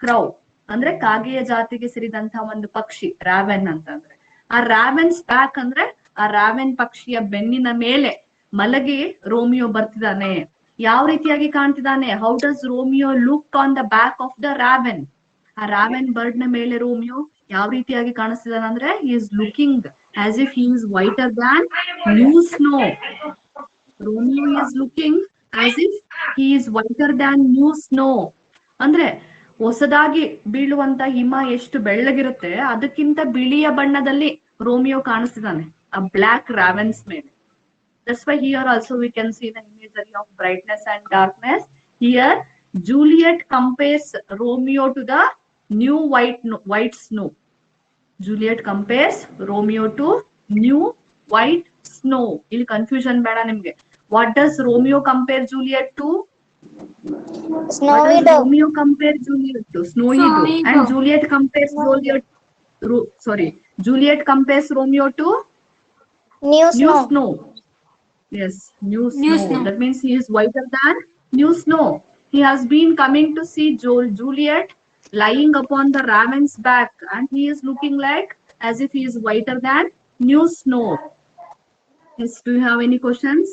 Crow ಅಂದ್ರೆ ಕಾಗೆಯ ಜಾತಿಗೆ ಸೇರಿದಂತಹ ಒಂದು ಪಕ್ಷಿ raven ಅಂತಂದ್ರೆ. ಆ ರಾವೆನ್ಸ್ back ಅಂದ್ರೆ ಆ raven ಪಕ್ಷಿಯ ಬೆನ್ನಿನ ಮೇಲೆ ಮಲಗಿ ರೋಮಿಯೋ ಬರ್ತಿದ್ದಾನೆ. ಯಾವ ರೀತಿಯಾಗಿ ಕಾಣ್ತಿದ್ದಾನೆ? How does Romeo look on the back of the raven? ಆ ರಾವೆನ್ ಬರ್ಡ್ ನ ಮೇಲೆ ರೋಮಿಯೋ ಯಾವ ರೀತಿಯಾಗಿ ಕಾಣಿಸ್ತಿದ್ದಾನೆ ಅಂದ್ರೆ he is looking as if he is whiter than new snow. Romeo is looking as if he is whiter than new snow. ಅಂದ್ರೆ ಹೊಸದಾಗಿ ಬೀಳುವಂತ ಹಿಮ ಎಷ್ಟು ಬೆಳ್ಳಗಿರುತ್ತೆ ಅದಕ್ಕಿಂತ ಬಿಳಿಯ ಬಣ್ಣದಲ್ಲಿ ರೋಮಿಯೋ ಕಾಣಿಸ್ತಿದ್ದಾನೆ ಆ ಬ್ಲಾಕ್ ರಾವೆನ್ಸ್ ಮೇಲೆ. That's why here also we can see the imagery of brightness and darkness. Here Juliet compares Romeo to the new white snow. Juliet compares Romeo to new white snow. ಇಲ್ಲಿ confusion ಬೇಡ ನಿಮ್ಗೆ. What does Romeo compare Juliet to? Snowy doe. Romeo compare Juliet to snowy doe, and Juliet compares Juliet compares Romeo to New new snow. snow. Yes, new New snow. snow. That means he is whiter than new snow. He has been coming to see Juliet lying upon the raven's back, and he is looking like as if he is whiter than new snow. Yes, do you have any questions?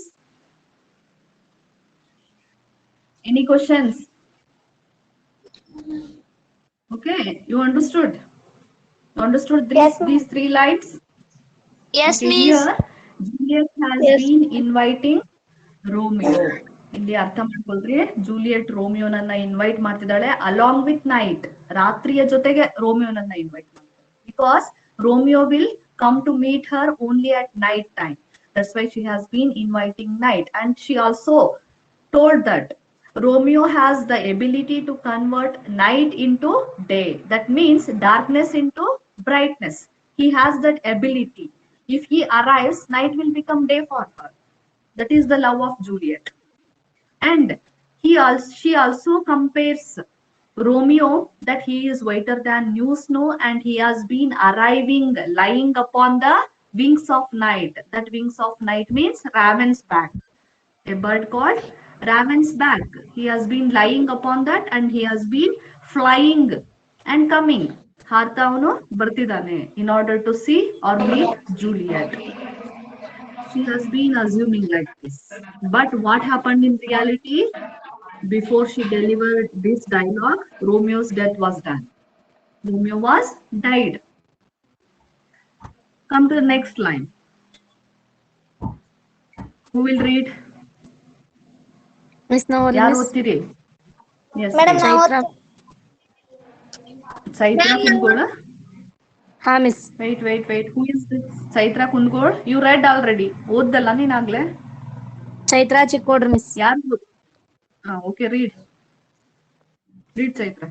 Any questions? Okay, you understood? You understood Yes, ma'am. these three lines? Yes, Okay, miss. here Juliet has Yes. been inviting Romeo. ಇಲ್ಲಿ ಅರ್ಥ ಮಾಡ್ಕೊಳ್ರಿ, Juliet ರೋಮಿಯೋನನ್ನ invite ಮಾಡ್ತಿದ್ದಾಳೆ along with night. ರಾತ್ರಿಯ ಜೊತೆಗೆ ರೋಮಿಯೋನನ್ನ invite ಮಾಡ್ತಾಳೆ. Because Romeo will come to meet her only at night time. That's why she has been inviting night. And she also told that Romeo has the ability to convert night into day. That means darkness into brightness. He has that ability. If he arrives, night will become day for her. That is the love of Juliet. And she also compares Romeo that he is whiter than new snow and he has been arriving lying upon the wings of night. That wings of night means raven's back. A bird called raven's back. He has been lying upon that and he has been flying and coming. ಹಾರ್ತಾ ಅವನು ಬರ್ತಿದ್ದಾನೆ in order to see or meet Juliet. She has been assuming like this. But what happened in reality? Before she delivered this dialogue, Romeo's death was done. Romeo was died. Come to the next line. Who will read? Miss now ಯಾರು miss. ಓದ್ತೀರಿ? Yes. Madam, please. now Chaitra. Saitra Kungola. ಹಾ miss. Wait. Who is this? Saitra Kungol. You read already. ಓದ್ದಲ್ಲ ನೀನಾಗ್ಲೇ? ಚೈತ್ರ ಚಿಕ್ಕೋಡ್ರಿ miss. ಯಾರು? Okay, read. Read, Saitra.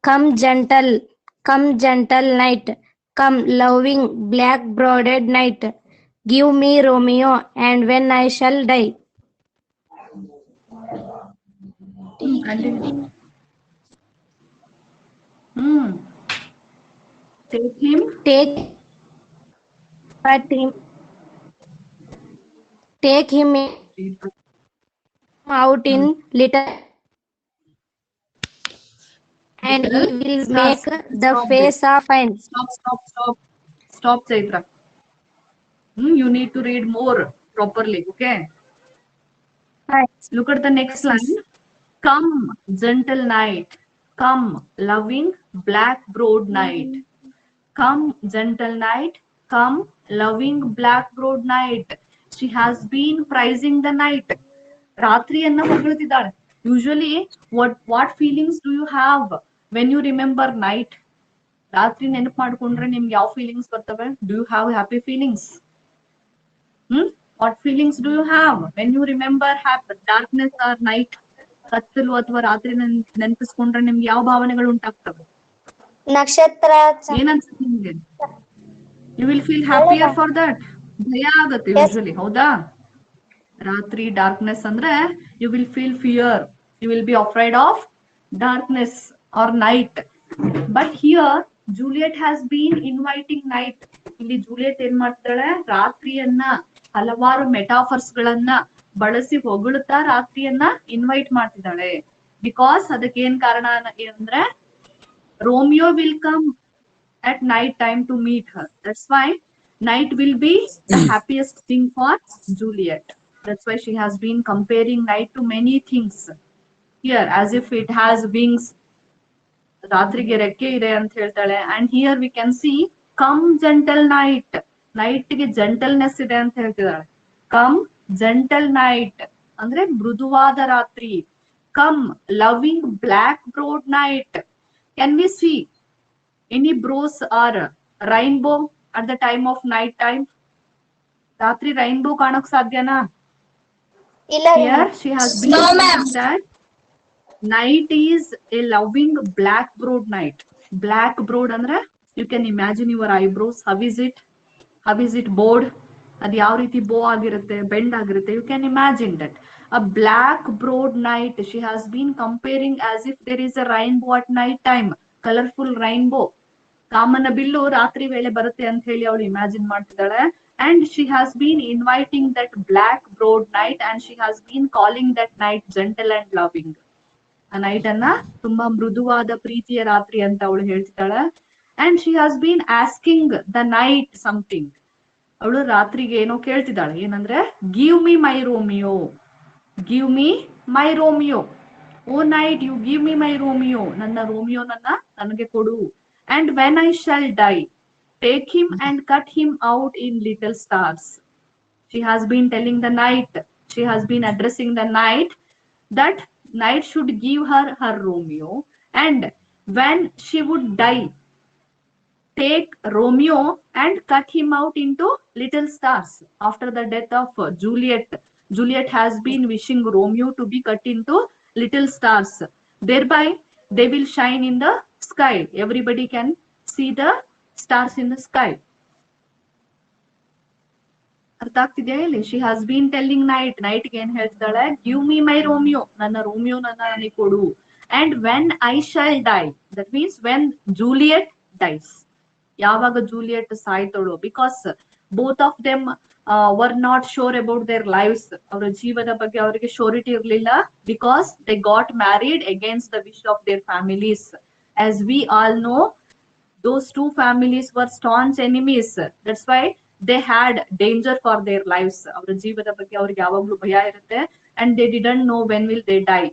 Come gentle night, come loving black broaded night. Give me Romeo, and when I shall die. Continue. Take him. Take him out in little, and he will make the face of fine. Stop, Saitra. You need to read more properly, okay? Look at the next line. Come, gentle night. Come, loving black broad night. Come, gentle night. Come, loving black broad night. She has been prizing the night. ರಾತ್ರಿಯನ್ನ ಹೊಗಳ್ತಿದ್ದಾಳೆ. Usually, what feelings do you have when you remember night? ರಾತ್ರಿ ನೆನಪು ಮಾಡ್ಕೊಂಡ್ರೆ ನಿಮ್ಗೆ ಯಾವ feelings ಬರ್ತವೆ? Do you have happy feelings? What feelings do you have when you remember darkness or night? ಕತ್ತಲು ಅಥವಾ ರಾತ್ರಿ ನೆನಪಿಸ್ಕೊಂಡ್ರೆ ನಿಮ್ಗೆ ಯಾವ ಭಾವನೆಗಳು ಉಂಟಾಗ್ತವೆ? ನಕ್ಷತ್ರ. ಏನ್ ಅನ್ಸುತ್ತೆ ನಿಮ್ಗೆ? You will feel happier for that. ಭಯ ಆಗತ್ತೆ ಯೂಶುವಲಿ, ಹೌದಾ? ರಾತ್ರಿ darkness ಅಂದ್ರೆ you will feel fear. You will be afraid of darkness or night. But here Juliet has been inviting night. ಇಲ್ಲಿ ಜೂಲಿಯಟ್ ಏನ್ ಮಾಡ್ತಾಳೆ? ರಾತ್ರಿಯನ್ನ ಹಲವಾರು ಮೆಟಾಫರ್ಸ್ ಗಳನ್ನ ಬಳಸಿ ಹೊಗಳುತ್ತಾ ರಾತ್ರಿಯನ್ನ ಇನ್ವೈಟ್ ಮಾಡ್ತಿದ್ದಾಳೆ. ಬಿಕಾಸ್ ಅದಕ್ಕೆ ಏನ್ ಕಾರಣ ಅಂದ್ರೆ Romeo will come at night time to meet her. That's why night will be the happiest thing for Juliet. That's why she has been comparing night to many things. Here, as if it has wings. ರಾತ್ರಿಗೆ ರೆಕ್ಕೆ ಇದೆ ಅಂತ ಹೇಳ್ತಾಳೆ. And here we can see, come gentle night. Night ಗೆ gentleness ಇದೆ ಅಂತ ಹೇಳ್ತಿದ್ದಾಳೆ. Come gentle night ಅಂದ್ರೆ ಮೃದುವಾದ ರಾತ್ರಿ. Come loving black broad night. Can we see any bros or rainbow at the time of night time? ರಾತ್ರಿ rainbow ಕಾಣಕ್ ಸಾಧ್ಯನಾ? ಇಲ್ಲ ರೀ. Here she has been saying that night is a loving black broad night. Black broad ಅಂದ್ರೆ you can imagine your eyebrows. How is it bowed? ಅದು ಯಾವ ರೀತಿ ಬೋ ಆಗಿರುತ್ತೆ, ಬೆಂಡ್ ಆಗಿರುತ್ತೆ. You can imagine that. A black broad night. She has been comparing as if there is a rainbow at night time. Colorful rainbow. ಕಾಮನ ಬಿಲ್ಲು ರಾತ್ರಿ ವೇಳೆ ಬರುತ್ತೆ ಅಂತ ಹೇಳಿ ಅವಳು ಇಮ್ಯಾಜಿನ್ ಮಾಡ್ತಿದ್ದಾಳೆ. And she has been inviting that black browed night and she has been calling that night gentle and loving. ಆ ನೈಟ್ ಅನ್ನ ತುಂಬಾ ಮೃದುವಾದ ಪ್ರೀತಿಯ ರಾತ್ರಿ ಅಂತ ಅವಳು ಹೇಳ್ತಿದ್ದಾಳೆ. And she has been asking the night something. ಅವಳು ರಾತ್ರಿಗೆ ಏನೋ ಕೇಳ್ತಿದ್ದಾಳೆ, ಏನಂದ್ರೆ give me my Romeo, give me my Romeo, O night you give me my Romeo, ನನ್ನ ರೋಮಿಯೋನನ್ನ ನನಗೆ ಕೊಡು. And when I shall die take him and cut him out in little stars. She has been telling the night, she has been addressing the night that night should give her her Romeo, and when she would die, take Romeo and cut him out into little stars. After the death of Juliet, Juliet has been wishing Romeo to be cut into little stars. Thereby, they will shine in the sky. Everybody can see the stars in the sky. ಅರ್ಥ ಆಗ್ತಿದ್ಯಾ ಇಲ್ಲಿ? She has been telling night, ನೈಟ್ಗೆ ಏನ್ ಹೇಳ್ತಿದ್ದಾಳೆ, give me my Romeo, ನನ್ನ Romeo ನನಗೆ ಕೊಡು. And when I shall die, that means when Juliet dies, ಯಾವಾಗ ಜೂಲಿಯಟ್ ಸಾಯ್ತಳು. Because both of them were not sure about their lives, ಅವರ ಜೀವದ ಬಗ್ಗೆ ಅವರಿಗೆ ಶೋರಿಟಿ ಇರಲಿಲ್ಲ. Because they got married against the wish of their families. As we all know, those two families were staunch enemies. That's why they had danger for their lives. ಅವರ ಜೀವದ ಬಗ್ಗೆ ಅವ್ರಿಗೆ ಯಾವಾಗ್ಲೂ ಭಯ ಇರುತ್ತೆ. And they didn't know when will they die.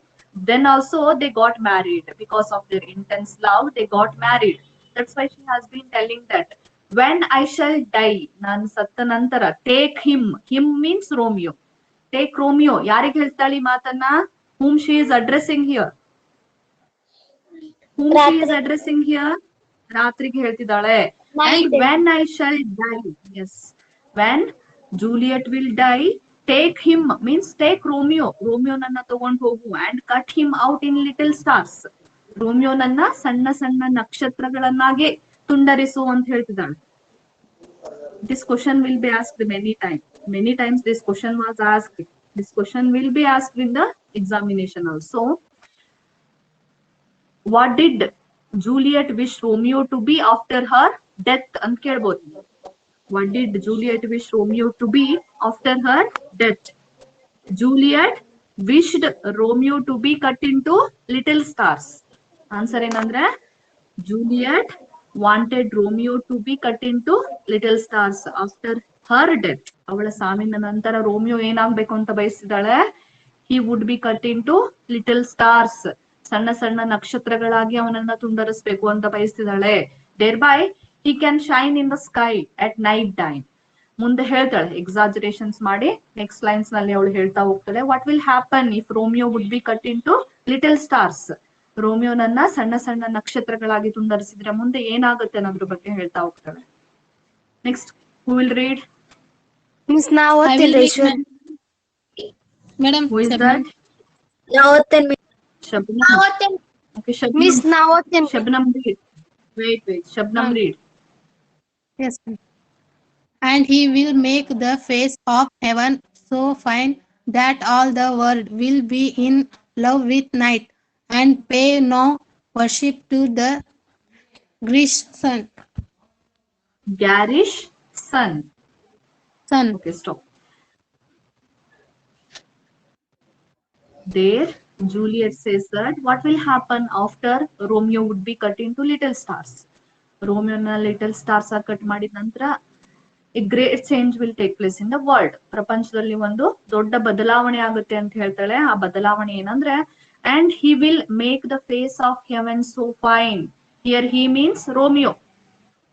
Then also they got married. Because of their intense love, they got married. That's why she has been telling that when I shall die, ನಾನು ಸತ್ತ ನಂತರ, take him, him means Romeo, take Romeo. ಯಾರಿಗೆ ಹೇಳ್ತಾಳೆ ಈ ಮಾತನ್ನ? whom she is addressing here, whom she is addressing here, ರಾತ್ರಿಗೆ ಹೇಳ್ತಿದ್ದಾಳೆ. And when I shall die, yes, when Juliet will die, take him means take Romeo, Romeo ನನ್ನ ತಗೊಂಡು ಹೋಗು, and cut him out in little stars, Romeo ನನ್ನ ಸಣ್ಣ ಸಣ್ಣ ನಕ್ಷತ್ರಗಳನ್ನಾಗೆ ತುಂಡರಿಸು ಅಂತ ಹೇಳ್ತಿದ್ದಾಳೆ. This question will be asked many times this question was asked. This question will be asked in the examination also. What did Juliet wish Romeo to be after her death ಅಂತ ಕೇಳ್ಬೋದು. What did Juliet wish Romeo to be after her death? Juliet wished Romeo to be cut into little stars. Answer ಏನಂದ್ರೆ Juliet wanted Romeo to be cut into little stars after her death. ಅವಳ ಸಾವಿನ ನಂತರ Romeo ಏನಾಗ್ಬೇಕು ಅಂತ ಬಯಸಿದಾಳೆ? He would be cut into little stars. ಸಣ್ಣ ಸಣ್ಣ ನಕ್ಷತ್ರಗಳಾಗಿ ಅವನನ್ನ ತುಂಡರಿಸಬೇಕು ಅಂತ ಬಯಸ್ತಿದ್ದಾಳೆ. Thereby he can shine in the sky at night time. ಮುಂದೆ ಹೇಳ್ತಾಳೆ, ಎಕ್ಸಾಜರೇಷನ್ಸ್ ಮಾಡಿ ನೆಕ್ಸ್ಟ್ ಲೈನ್ಸ್ ನಲ್ಲಿ ಅವಳು ಹೇಳ್ತಾ ಹೋಗ್ತಾಳೆ, what will happen if Romeo would be cut into little stars. ರೋಮಿಯೋನನ್ನ ಸಣ್ಣ ಸಣ್ಣ ನಕ್ಷತ್ರಗಳಾಗಿ ತುಂಡರಿಸಿದ್ರೆ ಮುಂದೆ ಏನಾಗುತ್ತೆ ಅನ್ನೋದ್ರ ಬಗ್ಗೆ ಹೇಳ್ತಾ ಹೋಗ್ತಾಳೆ. Next who will read? Miss now Madam, Who is that? Shabnam. Okay, Shabnam. Miss Nawatin. Shabnam read. Wait. Shabnam read. yes. And he will make the face of heaven so fine that all the world will be in love with night and pay no worship to the garish sun. Garish sun. Okay, stop. There, Juliet says that what will happen after Romeo would be cut into little stars. Romeo na little stars are cut ಮಾಡಿದ ನಂತರ a great change will take place in the world. ಪ್ರಪಂಚದಲ್ಲಿ ಒಂದು ದೊಡ್ಡ ಬದಲಾವಣೆ ಆಗುತ್ತೆ ಅಂತ ಹೇಳ್ತಾಳೆ. ಆ ಬದಲಾವಣೆ ಏನಂದ್ರೆ, and he will make the face of heaven so fine. Here he means Romeo.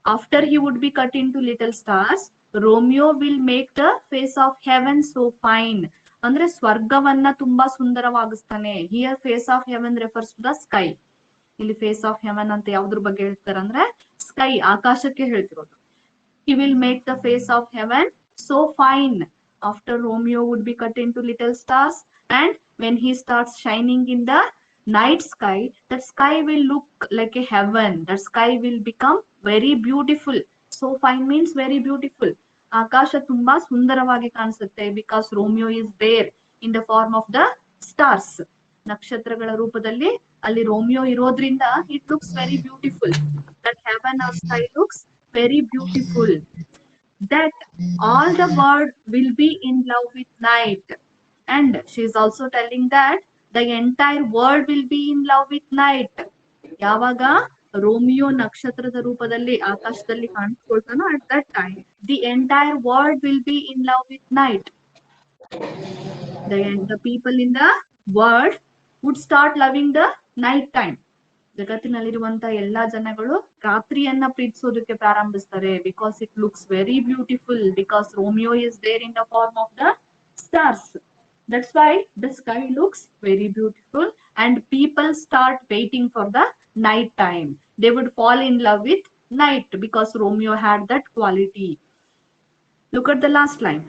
After he would be cut into little stars, Romeo will make the face of heaven so fine. ಅಂದ್ರೆ ಸ್ವರ್ಗವನ್ನ ತುಂಬಾ ಸುಂದರವಾಗಿಸ್ತಾನೆ. Here face of heaven refers to the sky. ಇಲ್ಲಿ face of heaven ಅಂತ ಯಾವ್ದ್ರ ಬಗ್ಗೆ ಹೇಳ್ತಾರಂದ್ರೆ sky, ಆಕಾಶಕ್ಕೆ ಹೇಳ್ತಿರೋದು. He will make the face of heaven so fine. After Romeo would be cut into little stars, and when he starts shining in the night sky, that sky will look like a heaven. That sky will become very beautiful. So fine means very beautiful. ಆಕಾಶ ತುಂಬಾ ಸುಂದರವಾಗಿ ಕಾಣಿಸುತ್ತೆ. Because Romeo is there in the form of the stars. ನಕ್ಷತ್ರಗಳ ರೂಪದಲ್ಲಿ ಅಲ್ಲಿ Romeo ಇರೋದ್ರಿಂದ it looks very beautiful. That heaven heaven or sky looks very beautiful. That all the world will be in love with night. And she is also telling that the entire world will be in love with night. ಯಾವಾಗ Romeo ನಕ್ಷತ್ರದ ರೂಪದಲ್ಲಿ ಆಕಾಶದಲ್ಲಿ ಕಾಣಿಸ್ಕೊಳ್ತಾನೋ at that time the entire world will be in love with night. The people in the world would start loving the night time. ಜಗತ್ತಿನಲ್ಲಿರುವಂತ ಎಲ್ಲಾ ಜನಗಳು ರಾತ್ರಿಯನ್ನ ಪ್ರೀತಿಸೋದಕ್ಕೆ ಪ್ರಾರಂಭಿಸ್ತಾರೆ because it looks very beautiful, because Romeo is there in the form of the stars. That's why the sky looks very beautiful and people start waiting for the night time. They would fall in love with night because Romeo had that quality. Look at the last line.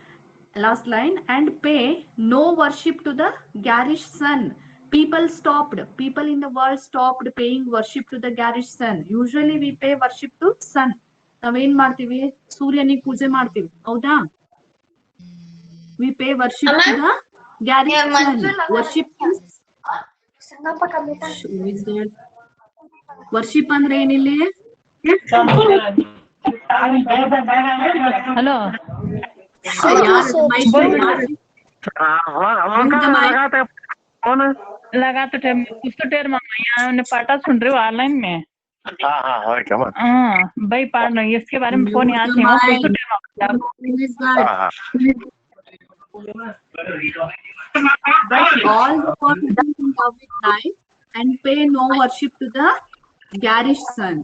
Last line, and pay no worship to the garish sun. People in the world stopped paying worship to the garish sun. Usually we pay worship to sun. ನಾವೇನ್ ಮಾಡ್ತೀವಿ, ಸೂರ್ಯನಿಗೆ ಪೂಜೆ ಮಾಡ್ತೀವಿ, ಹೌದಾ? We pay worship to the garish sun. Worship worship ಅಂದ್ರೆ ಏನಿಲ್ಲಿ? Hello लगा तो कुछ तो टेर मामा यहाँ ने पाटा सुन रहे हो ऑनलाइन में। हाँ भाई पार नहीं, इसके बारे में फोन याद नहीं हो, कुछ तो टेर मामा। All the world is in love with night and pay no worship to the garish sun.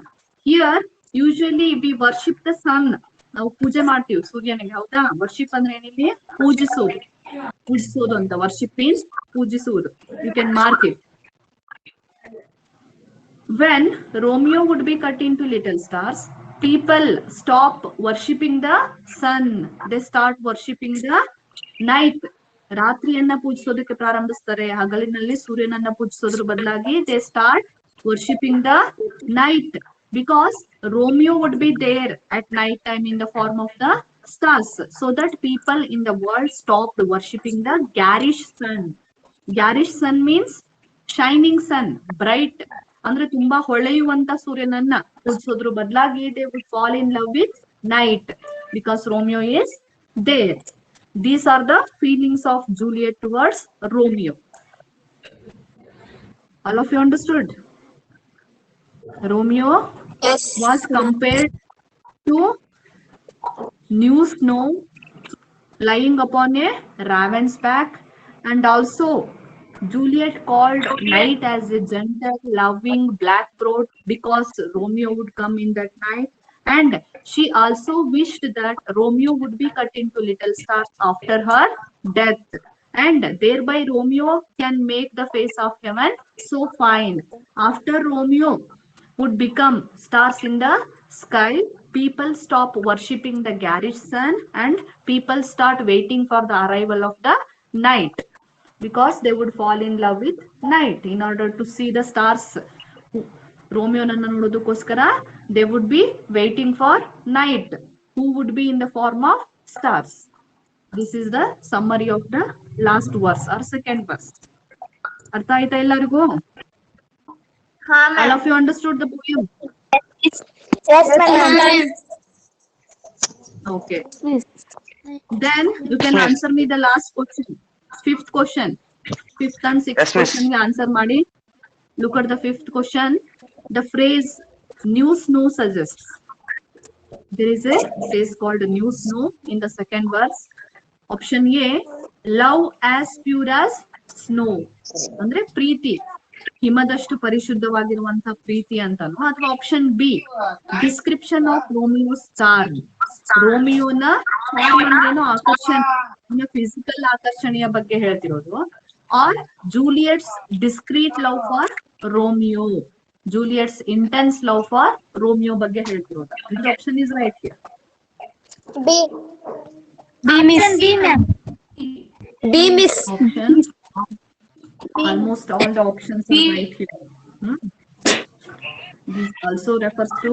Here usually we worship the sun. ನಾವು ಪೂಜೆ ಮಾಡ್ತೀವಿ ಸೂರ್ಯನಿಗೆ, ಹೌದಾ? ವರ್ಷಿಪ್ ಅಂದ್ರೆ ಏನಿಲ್ಲಿ? ಪೂಜಿಸೋದು. ಪೂಜಿಸೋದು ಅಂತ. ವರ್ಷಿಪ್ ಮೀನ್ಸ್ ಪೂಜಿಸುವುದು. You can mark it. When Romeo would be cut into little stars, people stop worshipping the sun. They start worshipping the night. ರಾತ್ರಿಯನ್ನ ಪೂಜಿಸೋದಕ್ಕೆ ಪ್ರಾರಂಭಿಸ್ತಾರೆ. ಹಗಲಿನಲ್ಲಿ ಸೂರ್ಯನನ್ನ ಪೂಜಿಸೋದ್ರ ಬದಲಾಗಿ they start worshipping the night. Because Romeo would be there at night time in the form of the stars, so that people in the world stopped worshipping the garish sun. Garish sun means shining sun, bright. ಅಂದ್ರೆ ತುಂಬಾ ಹೊಳೆಯುವಂತ ಸೂರ್ಯನನ್ನ ಪೂಜಿಸೋದ್ರ ಬದಲಾಗಿ they would fall in love with night because Romeo is there. These are the feelings of Juliet towards Romeo. All of you understood? Romeo was compared to new snow lying upon a raven's back, and also Juliet called night as a gentle, loving black throat because Romeo would come in that night, and she also wished that Romeo would be cut into little stars after her death, and thereby Romeo can make the face of heaven so fine. After Romeo would become stars in the sky, people stop worshipping the garish sun and people start waiting for the arrival of the night because they would fall in love with night. In order to see the stars, Romeo nanna nododakoskara they would be waiting for night, who would be in the form of stars. This is the summary of the last verse or second verse. Artha aita ellarigu? All of you understood the poem? Yes, ma'am. Okay. Then you can answer me the last question. Fifth question. Fifth and sixth question you answer madi. Look at the fifth question. The phrase new snow suggests. There is a phrase called new snow in the second verse. Option A, love as pure as snow. ಅಂದ್ರೆ ಪ್ರೀತಿ ಹಿಮದಷ್ಟು ಪರಿಶುದ್ಧವಾಗಿರುವಂತ ಪ್ರೀತಿ ಅಂತಾನು, ಅಥವಾ option B, description of Romeo's charm. ರೋಮಿಯೋನ charm ಅಂದ್ರೇನು? ಆಕರ್ಷಣೆ, physical ಆಕರ್ಷಣೆಯ ಬಗ್ಗೆ ಹೇಳ್ತಿರೋದು. Or Juliet's discreet love for Romeo, Juliet's intense love for Romeo ಬಗ್ಗೆ ಹೇಳ್ತಿರೋದು. Option is right here. B. B, miss. B, ma'am. B, miss. Option. Almost all the options are right here. This also refers to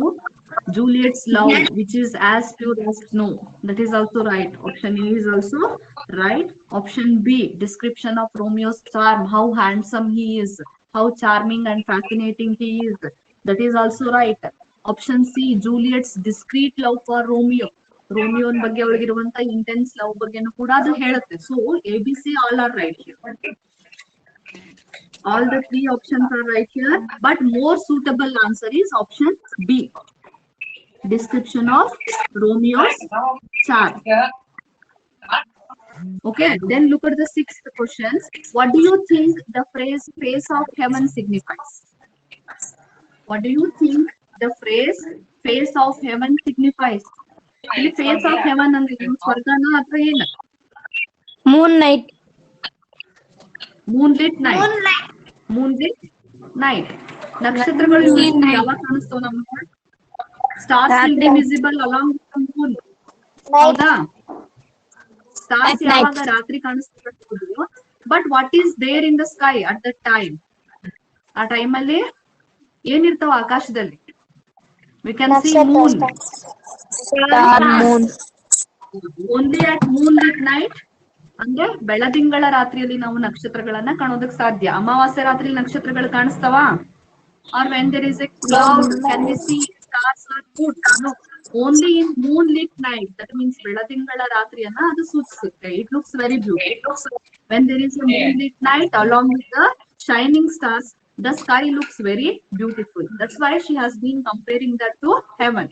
Juliet's love, which is as pure as snow. That is also right. Option A is also right. Option B, description of Romeo's charm, how handsome he is, how charming and fascinating he is. That is also right. Option C, Juliet's discreet love for Romeo. ರೋಮಿಯೋನ್ ಬಗ್ಗೆ ಅವಳಿಗಿರುವಂತ intense love ಬಗ್ಗೆನೂ ಕೂಡ ಅದು ಹೇಳುತ್ತೆ. So ABC all are right here. All the three options are right here, but more suitable answer is option B. Description of Romeo's charm. Okay, then look at the sixth question. What do you think the phrase face of heaven signifies? What do you think the phrase face of heaven signifies? The face of heaven ಅಂದ್ರೆ ಸ್ವರ್ಗನ ಅಥವಾ ಏನ? Moon night. Moonlit night. Moonlit night. ನಕ್ಷತ್ರಗಳು ಯಾವಾಗ ಕಾಣಿಸ್ತವ ನಮ್ಗೆ? Stars will be visible along with the moon. ಹೌದಾ? Stars ಯಾವಾಗ ರಾತ್ರಿ ಕಾಣಿಸ್ತಿರೋದು. But what is there in the sky at that time? ಆ ಟೈಮ್ ಅಲ್ಲಿ ಏನಿರ್ತಾವ ಆಕಾಶದಲ್ಲಿ? We can see moon. Moon. Only at moonlit night. ಅಂದ್ರೆ ಬೆಳದಿಂಗಳ ರಾತ್ರಿಯಲ್ಲಿ ನಾವು ನಕ್ಷತ್ರಗಳನ್ನ ಕಾಣೋದಕ್ಕೆ ಸಾಧ್ಯ. ಅಮಾವಾಸ್ಯೆ ರಾತ್ರಿ ನಕ್ಷತ್ರಗಳು ಕಾಣಿಸ್ತಾವ? Or when there is a cloud, can we see stars or moon? No. Only in moonlit night. That means ಬೆಳದಿಂಗಳ ರಾತ್ರಿಯನ್ನ ಅದು ಸೂಚಿಸುತ್ತೆ. It looks very beautiful. When there is a moonlit night along with the shining stars, the sky looks very beautiful. That's why she has been comparing that to heaven.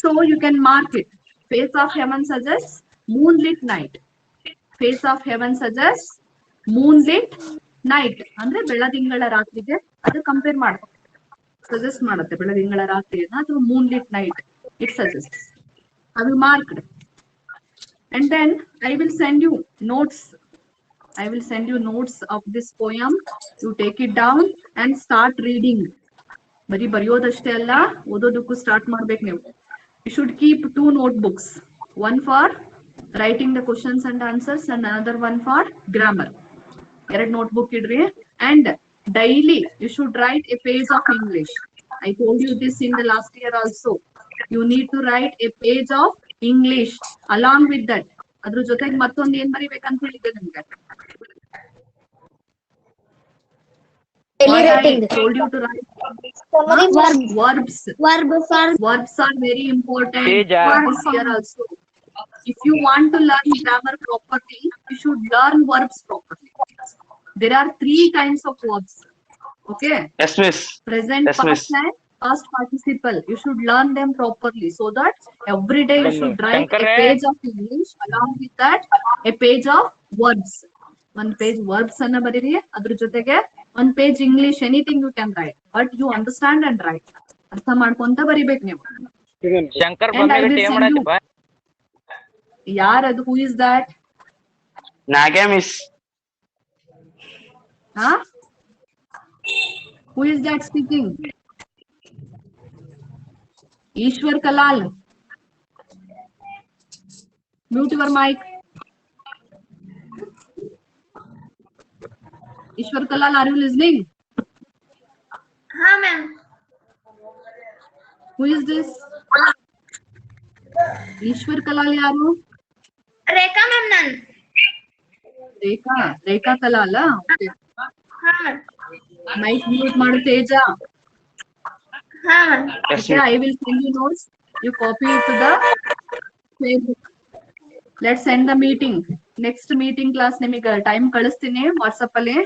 So you can mark it. Face of heaven suggests moonlit night. Face of heaven suggests moonlit night. ಅಂದ್ರೆ ಬೆಳದಿಂಗಳ ರಾತ್ರಿಗೆ ಅದು compare ಮಾಡುತ್ತೆ, suggest ಮಾಡುತ್ತೆ. ಬೆಳದಿಂಗಳ ರಾತ್ರಿಯನ್ನ ಅಥವಾ moonlit night it suggests. I will mark it. And then I will send you notes. I will send you notes of this poem. You take it down and start reading. ಬರೀ ಬರೆಯೋದಷ್ಟೇ ಅಲ್ಲ, ಓದೋದಕ್ಕೂ start ಮಾಡ್ಬೇಕು ನೀವು. You should keep 2 notebooks. One for writing the questions and answers and another one for grammar. 2 notebook idri. And daily you should write a page of English. I told you this in the last year also. You need to write a page of English along with that. ಅದ್ರ ಜೊತೆಗೆ ಮತ್ತೊಂದು ಏನ್ ಬರಿಬೇಕಂತ ಹೇಳಿದ್ದೆ ನಿಮ್ಗೆ. I told you to write verbs. Verbs are very important this year also. If you want to learn grammar properly, you should learn verbs properly. There are 3 kinds of verbs. Okay? Yes, miss. Present, yes, past, miss. and past participle. You should learn them properly so that every day you should write a page of English. Along with that, a page of verbs. 1 page verbs anna bariri. Adr jotege 1 page English. Anything you can write, but you understand and write. Artha ಮಾಡ್ಕೊಂತ ಬರಿಬೇಕು ನೀವು. ಶಂಕರ್ ಬಂದಾಗ team ಮಾಡತ್ತಪ್ಪ. ಯಾರ್ ಅದು? Who is that? ನಾಗೆ miss. Huh? Who is that speaking? Ishwar Kalal. Mute your mic. Ishwar Kalal, are you listening? हाँ ma'am. Who is this? Ishwar Kalal yaru? Rekha ma'am नन. Rekha Kalal. Okay. हाँ ma'am. Mic mute maadu Teja. हाँ ma'am. Okay, I will send you notes. You copy it to the Facebook. Let's end the meeting. Next meeting class ನಿಮಗೆ time ಕಳಿಸ್ತೀನಿ WhatsApp ಅಲ್ಲಿ.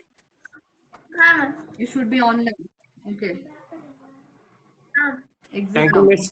हाँ ma'am. You should be online. Okay. हाँ. Exit.